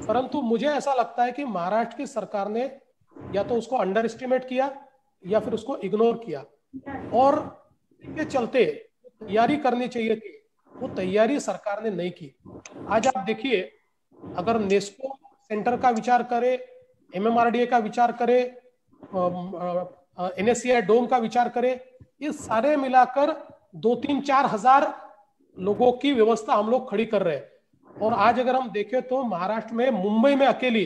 परंतु मुझे ऐसा लगता है कि महाराष्ट्र की सरकार ने या तो उसको अंडर एस्टिमेट किया या फिर उसको इग्नोर किया, और इसके चलते तैयारी करनी चाहिए थी, वो तैयारी सरकार ने नहीं की. आज आप देखिए, अगर नेस्को सेंटर का विचार करे, MMRDA का विचार करे, NSCI डोम का विचार करे, ये सारे मिलाकर 2-3-4 हजार लोगों की व्यवस्था हम लोग खड़ी कर रहे हैं। और आज अगर हम देखें तो महाराष्ट्र में, मुंबई में अकेली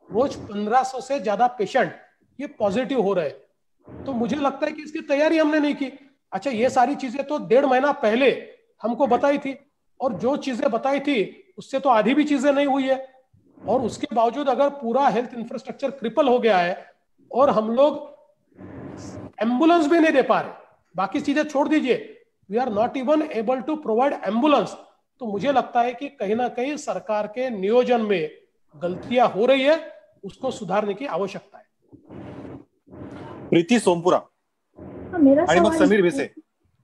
रोज 1500 से ज्यादा पेशेंट ये पॉजिटिव हो रहे हैं। तो मुझे लगता है कि इसकी तैयारी हमने नहीं की। अच्छा, ये सारी चीजें तो 1.5 महीना पहले हमको बताई थी, और जो चीजें बताई थी उससे तो आधी भी चीजें नहीं हुई है। और उसके बावजूद अगर पूरा हेल्थ इंफ्रास्ट्रक्चर क्रिपल हो गया है और हम लोग एम्बुलेंस भी नहीं दे पा रहे, बाकी चीजें छोड़ दीजिए, we are not even able to provide ambulance, तो मुझे लगता है कि कहीं ना कहीं सरकार के नियोजन में गलतियां हो रही है, उसको सुधारने की आवश्यकता है। प्रीति सोमपुरा। मेरा सवाल समीर भिसे।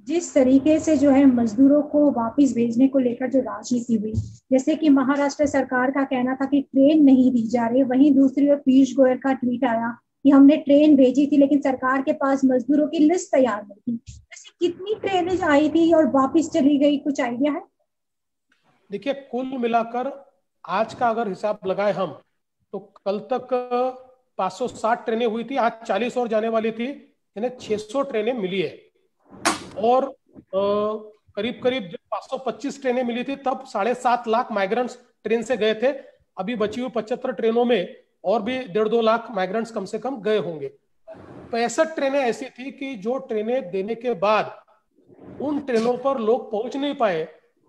जिस तरीके से जो है मजदूरों को वापस भेजने को लेकर जो राजनीति हुई, जैसे कि महाराष्ट्र सरकार का कहना था कि ट्रेन नहीं दी जा रही, वहीं दूसरी ओर पीयूष गोयल का ट्वीट आया कि हमने ट्रेन भेजी थी लेकिन सरकार के पास मजदूरों की लिस्ट तैयार नहीं थी। ऐसी कितनी ट्रेनें आई थी और वापस चली गई, कुछ आइडिया है? देखिए, कुल मिलाकर आज का अगर हिसाब लगाए हम तो कल तक 560 ट्रेनें हुई थी, आज 40 और जाने वाली थी, यानी 600 ट्रेनें मिली है। और करीब करीब जब 525 ट्रेनें मिली थी तब 7.5 लाख माइग्रेंट्स ट्रेन से गए थे। अभी बची हुई 75 ट्रेनों में और भी 1.5-2 लाख माइग्रेंट्स कम से कम गए होंगे। 65 ट्रेनें ऐसी थी कि जो ट्रेनें देने के बाद उन ट्रेनों पर लोग पहुंच नहीं पाए,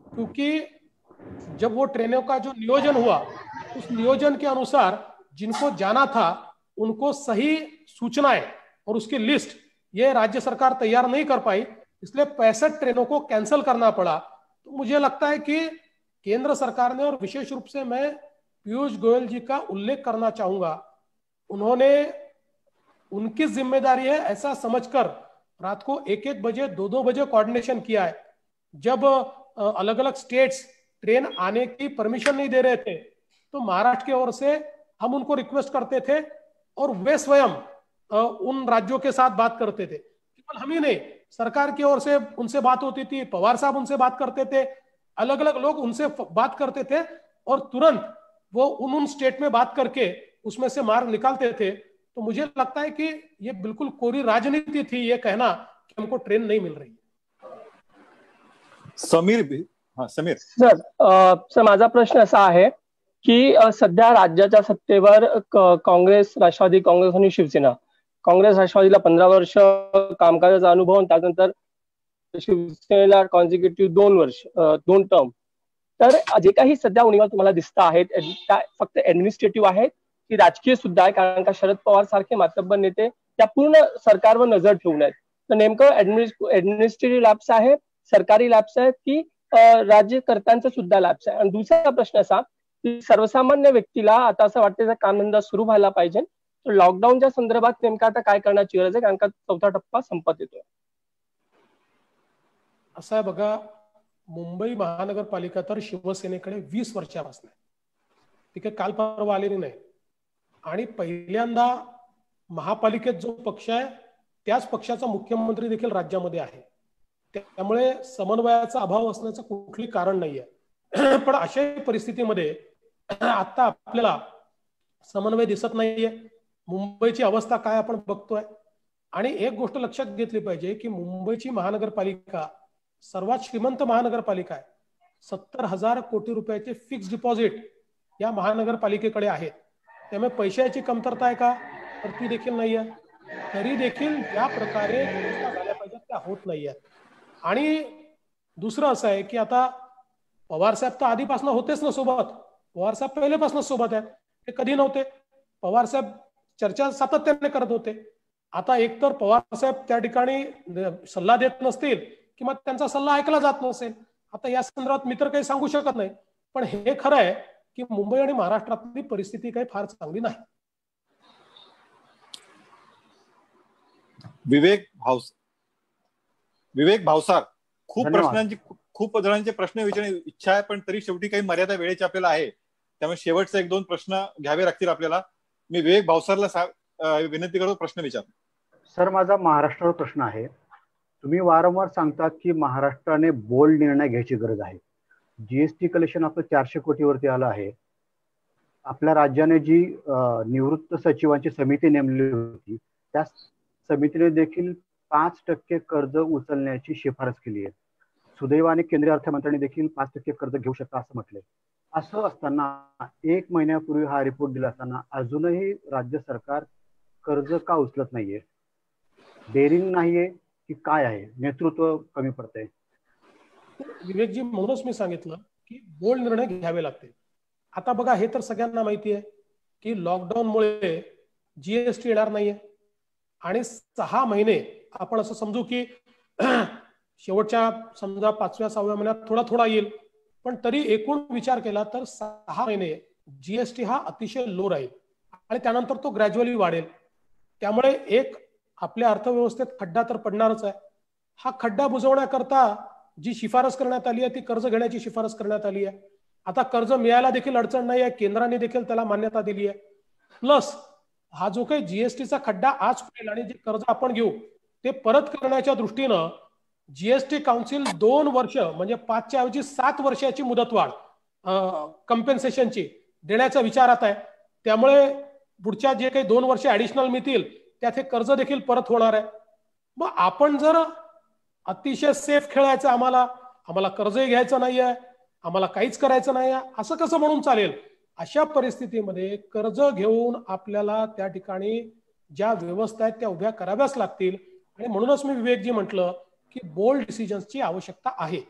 क्योंकि जब वो ट्रेनों का जो नियोजन हुआ उस नियोजन के अनुसार जिनको जाना था उनको सही सूचनाएं और उसकी लिस्ट ये राज्य सरकार तैयार नहीं कर पाई, इसलिए 65 ट्रेनों को कैंसिल करना पड़ा। तो मुझे लगता है कि केंद्र सरकार ने, और विशेष रूप से मैं पीयूष गोयल जी का उल्लेख करना चाहूंगा, उन्होंने, उनकी जिम्मेदारी है ऐसा समझकर रात को 1-1 बजे 2-2 बजे कोऑर्डिनेशन किया है। जब अलग अलग स्टेट्स ट्रेन आने की परमिशन नहीं दे रहे थे तो महाराष्ट्र की ओर से हम उनको रिक्वेस्ट करते थे और वे स्वयं उन राज्यों के साथ बात करते थे। केवल हम ही नहीं, सरकार की ओर से उनसे बात होती थी, पवार साहब उनसे बात करते थे, अलग अलग लोग उनसे बात करते थे और तुरंत वो उन स्टेट में बात करके उसमें से मार्ग निकालते थे। तो मुझे लगता है कि ये बिल्कुल कोरी राजनीति थी ये कहना कि हमको ट्रेन नहीं मिल रही है। समीर सर, माझा प्रश्न असा आहे की सध्या राज्याच्या सत्तेवर काँग्रेस, राष्ट्रवादी काँग्रेस आणि शिवसेना, काँग्रेस राष्ट्रवादीला 15 वर्ष कामकाजाचा अनुभव आणि त्यानंतर शिवसेनेला कॉन्झिक्युटिव्ह 2 वर्ष 2 टर्म, तर जे काही सध्या उणीवा तुम्हाला दिसत आहेत त्या फक्त ऍडमिनिस्ट्रेटिव्ह आहेत की राजकीय सुद्धा आहे? कारण का शरद पवार सारखे मातब्बर नेते त्या पूर्ण सरकारवर नजर ठेवून आहेत, तर नेमकं ऍडमिनिस्ट्रेटिव्ह लॅप्स आहे, सरकारी लॅप्स आहेत की राज्यकर्त्यांचा सुद्धा लॅप्स आहे? आणि दुसरा प्रश्न असा की सर्वसामान्य व्यक्तीला आता असं वाटतं की कामधंदा सुरू व्हायला पाहिजे, तर लॉकडाऊनच्या संदर्भात नेमकं आता काय करण्याची गरज आहे, कारण का 4था टप्पा संपत येतोय? असं आहे बघा, मुंबई महानगरपालिका तर शिवसेनेकडे 20 वर्षापासून आहे, ठीक आहे, काल परवा आलेली नाही, आणि पहिल्यांदा महापालिकेत जो पक्ष आहे त्याच पक्षाचा मुख्यमंत्री देखील राज्यामध्ये आहे, त्यामुळे समन्वयाचा अभाव असण्याचं कुठली कारण नाहीये। पण अशा परिस्थितीमध्ये आता आपल्याला समन्वय दिसत नाहीये, मुंबईची अवस्था काय आपण बघतोय। आणि एक गोष्ट लक्षात घेतली पाहिजे की मुंबईची महानगरपालिका सर्वात श्रीमंत महानगरपालिका आहे, 70,000 कोटी रुपयाचे फिक्स डिपॉझिट या महानगरपालिकेकडे आहेत, त्यामुळे पैशाची कमतरता आहे का? तर ती देखील नाहीये। तरी देखील ज्या प्रकारे झाल्या पाहिजेत त्या होत नाहीये। आणि दुसरं असं आहे की आता पवार साहेब तर आधीपासून होतेच ना सोबत, पवार साहेब पहिलेपासून सोबत आहेत, ते कधी नव्हते, पवार साहेब चर्चा सातत्याने करत होते। आता एकतर पवार साहेब त्या ठिकाणी सल्ला देत नसतील किंवा त्यांचा सल्ला ऐकला जात नसेल, आता या संदर्भात मी तर काही सांगू शकत नाही, पण हे खरं आहे की मुंबई आणि महाराष्ट्रातली परिस्थिती काही फार चांगली नाही। विवेक भावसार, खूप जणांचे प्रश्न विचारण्याची इच्छा आहे, पण तरी शेवटी काही मर्यादा वेळेची आपल्याला आहे, त्यामुळे शेवटचे 1-2 प्रश्न घ्यावे लागतील आपल्याला। मी विवेक भावसारला विनंती करतो, प्रश्न विचार। सर, माझा महाराष्ट्रावर प्रश्न आहे। तुम्ही वारंवार सांगतात की महाराष्ट्राने बोल्ड निर्णय घ्यायची गरज आहे। जीएसटी कलेक्शन आपलं 400 कोटीवरती आलं आहे। आपल्या राज्याने जी निवृत्त सचिवांची समिती नेमली होती त्या समितीने देखील 5% कर्ज उचलण्याची शिफारस केली आहे. सुदैवाने केंद्रीय अर्थमंत्र्यांनी देखील 5% कर्ज घेऊ शकता असं म्हटलंय. असं असताना 1 महिन्यापूर्वी हा रिपोर्ट दिला असताना अजूनही राज्य सरकार कर्ज का उचलत नाहीये? डेअरिंग नाहीये की काय आहे? नेतृत्व कमी पडतंय? विवेकजी, म्हणूनच मी सांगितलं की बोल्ड निर्णय घ्यावे लागतील. आता बघा, हे तर सगळ्यांना माहिती आहे की लॉकडाऊनमुळे जीएसटी येणार नाहीये आणि 6 महिने आपण असं समजू की शेवटच्या समजा 5व्या 6व्या महिन्यात थोडा थोडा येईल, पण तरी एकूण विचार केला तर 6 महिने जीएसटी हा अतिशय लो राहील आणि त्यानंतर तो ग्रॅज्युअली वाढेल. त्यामुळे एक आपल्या अर्थव्यवस्थेत खड्डा तर पडणारच आहे. हा खड्डा बुजवण्याकरता जी शिफारस करण्यात आली आहे ती कर्ज घेण्याची शिफारस करण्यात आली आहे. आता कर्ज मिळायला देखील अडचण नाही आहे, केंद्राने देखील त्याला मान्यता दिली आहे. प्लस हा जो काही जीएसटीचा खड्डा आज पडेल आणि जे कर्ज आपण घेऊ ते परत करण्याच्या दृष्टीनं जीएसटी काउन्सिल 2 वर्ष म्हणजे 5च्या ऐवजी 7 वर्षाची मुदतवाढ कम्पेन्सेशनची देण्याचा विचारात आहे. त्यामुळे पुढच्या जे काही 2 वर्ष ऍडिशनल मिळतील त्यात हे कर्ज देखील परत होणार आहे. मग आपण जर अतिशय सेफ खेळायचं, आम्हाला कर्जही घ्यायचं नाहीये, आम्हाला काहीच करायचं नाही असं कसं म्हणून चालेल? अशा परिस्थितीमध्ये कर्ज घेऊन आपल्याला त्या ठिकाणी ज्या व्यवस्था आहेत त्या उभ्या कराव्याच लागतील आणि म्हणूनच मी विवेकजी म्हटलं की बोल्ड डिसिजन्सची आवश्यकता आहे.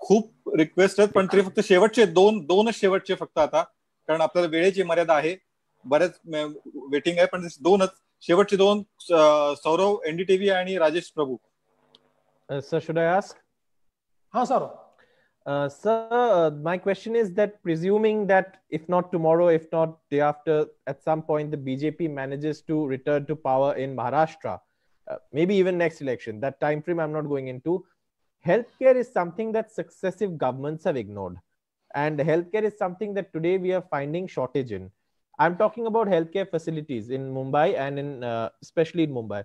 खूप रिक्वेस्ट आहेत पण तरी फक्त शेवटचे दोनच शेवटचे फक्त आता, कारण आपल्याला वेळेची मर्यादा आहे, बरेच वेटिंग आहे, पण दोनच शेवटचे 2 सौरव एनडीटीव्ही आणि Rajesh Prabhu. Sir, should I ask? हाँ sir. Sir, my question is that presuming that if not tomorrow, if not day after, at some point the BJP manages to return to power in Maharashtra, maybe even next election, that time frame I'm not going into, healthcare is something that successive governments have ignored. And healthcare is something that today we are finding shortage in. I'm talking about healthcare facilities in Mumbai and in especially in Mumbai.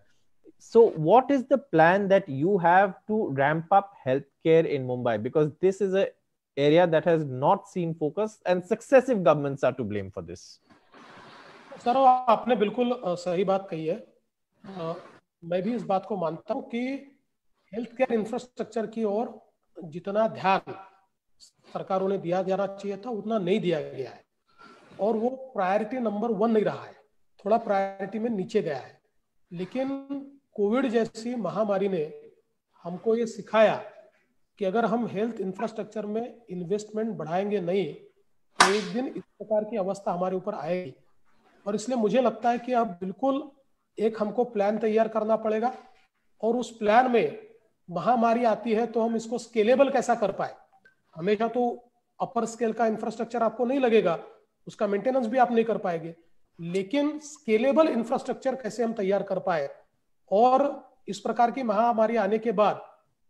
So what is the plan that you have to ramp up healthcare in Mumbai? Because this is an area that has not seen focus and successive governments are to blame for this. Sir, आपने बिल्कुल सही बात कही है. मैं भी इस बात को मानता हूं कि हेल्थ केयर इंफ्रास्ट्रक्चर की ओर जितना ध्यान सरकारों ने दिया जाना चाहिए था उतना नहीं दिया गया है और वो प्रायोरिटी नंबर 1 नहीं रहा है, थोड़ा प्रायोरिटी में नीचे गया है. लेकिन कोविड जैसी महामारी ने हमको ये सिखाया कि अगर हम हेल्थ इंफ्रास्ट्रक्चर में इन्वेस्टमेंट बढ़ाएंगे नहीं तो एक दिन इस प्रकार की अवस्था हमारे ऊपर आएगी. और इसलिए मुझे लगता है कि अब बिल्कुल एक हमको प्लान तैयार करना पड़ेगा और उस प्लान में महामारी आती है तो हम इसको स्केलेबल कैसा कर पाए. हमेशा तो अपर स्केल का इंफ्रास्ट्रक्चर आपको नहीं लगेगा, उसका मेंटेनेंस भी आप नहीं कर पाएंगे, लेकिन स्केलेबल इंफ्रास्ट्रक्चर कैसे हम तैयार कर पाए और इस प्रकार की महामारी आने के बाद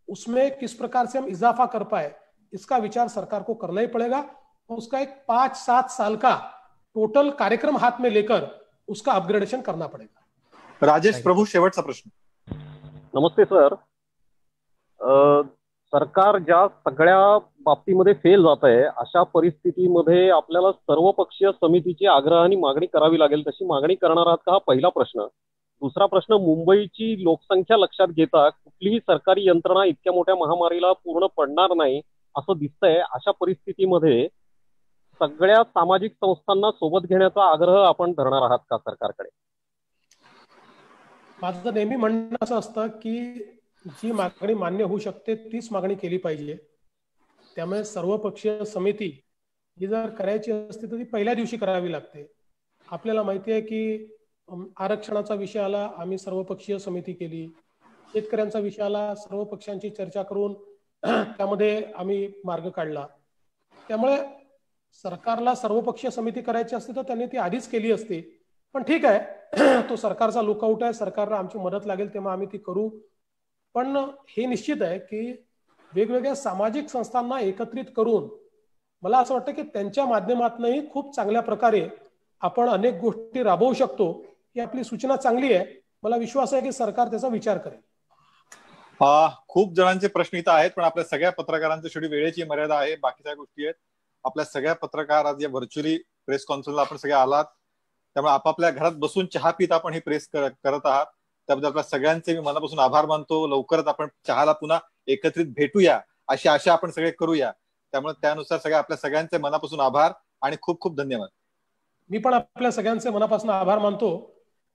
उसमें किस प्रकार से हम इजाफा कर पाए, इसका विचार सरकार को करना ही पड़ेगा और उसका एक 5-7 साल का टोटल कार्यक्रम हाथ में लेकर उसका अपग्रेडेशन करना पड़ेगा. राजेश प्रभू, शेवटचा प्रश्न. नमस्ते सर. सरकार ज्या सगळ्या बाबतीमध्ये फेल जात आहे अशा परिस्थितीमध्ये आपल्याला सर्वपक्षीय समितीची आग्रह आणि मागणी करावी लागेल. तशी मागणी करणार आहात का? हा पहिला प्रश्न. दुसरा प्रश्न, मुंबईची लोकसंख्या लक्षात घेता कुठलीही सरकारी यंत्रणा इतक्या मोठ्या महामारीला पूर्ण पडणार नाही असं दिसतंय. अशा परिस्थितीमध्ये सगळ्या सामाजिक संस्थांना सोबत घेण्याचा आग्रह आपण धरणार आहात का सरकारकडे? माझं नेहमी म्हणणं असं असतं की जी मागणी मान्य होऊ शकते तीच मागणी केली पाहिजे. त्यामुळे सर्वपक्षीय समिती ही जर करायची असते तर ती पहिल्या दिवशी करावी लागते. आपल्याला माहिती आहे की आरक्षणाचा विषय आला, आम्ही सर्वपक्षीय समिती केली. शेतकऱ्यांचा विषय आला, सर्व पक्षांची चर्चा करून त्यामध्ये आम्ही मार्ग काढला. त्यामुळे सरकारला सर्वपक्षीय समिती करायची असते तर त्यांनी ती आधीच केली असती. पण ठीक आहे, तो सरकारचा लुकआउट आहे, सरकारला आमची मदत लागेल तेव्हा आम्ही ती करू. पण हे निश्चित आहे की वेगवेगळ्या सामाजिक संस्थांना एकत्रित करून मला असं वाटतं की त्यांच्या माध्यमातूनही खूप चांगल्या प्रकारे आपण अनेक गोष्टी राबवू शकतो. ही आपली सूचना चांगली आहे. मला विश्वास आहे की सरकार त्याचा विचार करेल. खूप जणांचे प्रश्न इथं आहेत पण आपल्या सगळ्या पत्रकारांच्या शेवटी वेळेची मर्यादा आहे, बाकीच्या गोष्टी आहेत. आपल्या सगळ्या पत्रकार आज या व्हर्च्युअली प्रेस कॉन्फरन्सला आपण सगळे आलात, त्यामुळे आपापल्या घरात बसून चहा पित आपण ही प्रेस करत आहात. त्याबद्दल आपल्या सगळ्यांचे मी मनापासून आभार मानतो. लवकरच आपण चहाला पुन्हा एकत्रित भेटूया अशी आशा आपण सगळे करूया. त्यामुळे त्यानुसार आपल्या सगळ्यांचे मनापासून आभार आणि खूप खूप धन्यवाद. मी पण आपल्या सगळ्यांचे मनापासून आभार मानतो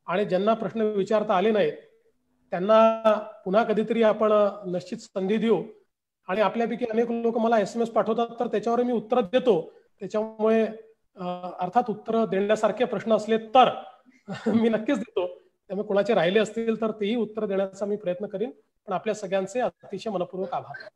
आणि ज्यांना प्रश्न विचारता आले नाहीत त्यांना पुन्हा कधीतरी आपण निश्चित संधी देऊ. आणि आपल्यापैकी अनेक लोक मला SMS पाठवतात तर त्याच्यावर मी उत्तर देतो. त्याच्यामुळे अर्थात उत्तर देण्यासारखे प्रश्न असले तर मी नक्कीच देतो. त्यामुळे कोणाचे राहिले असतील तर तेही उत्तर देण्याचा मी प्रयत्न करीन. पण आपल्या सगळ्यांचे अतिशय मनपूर्वक आभार.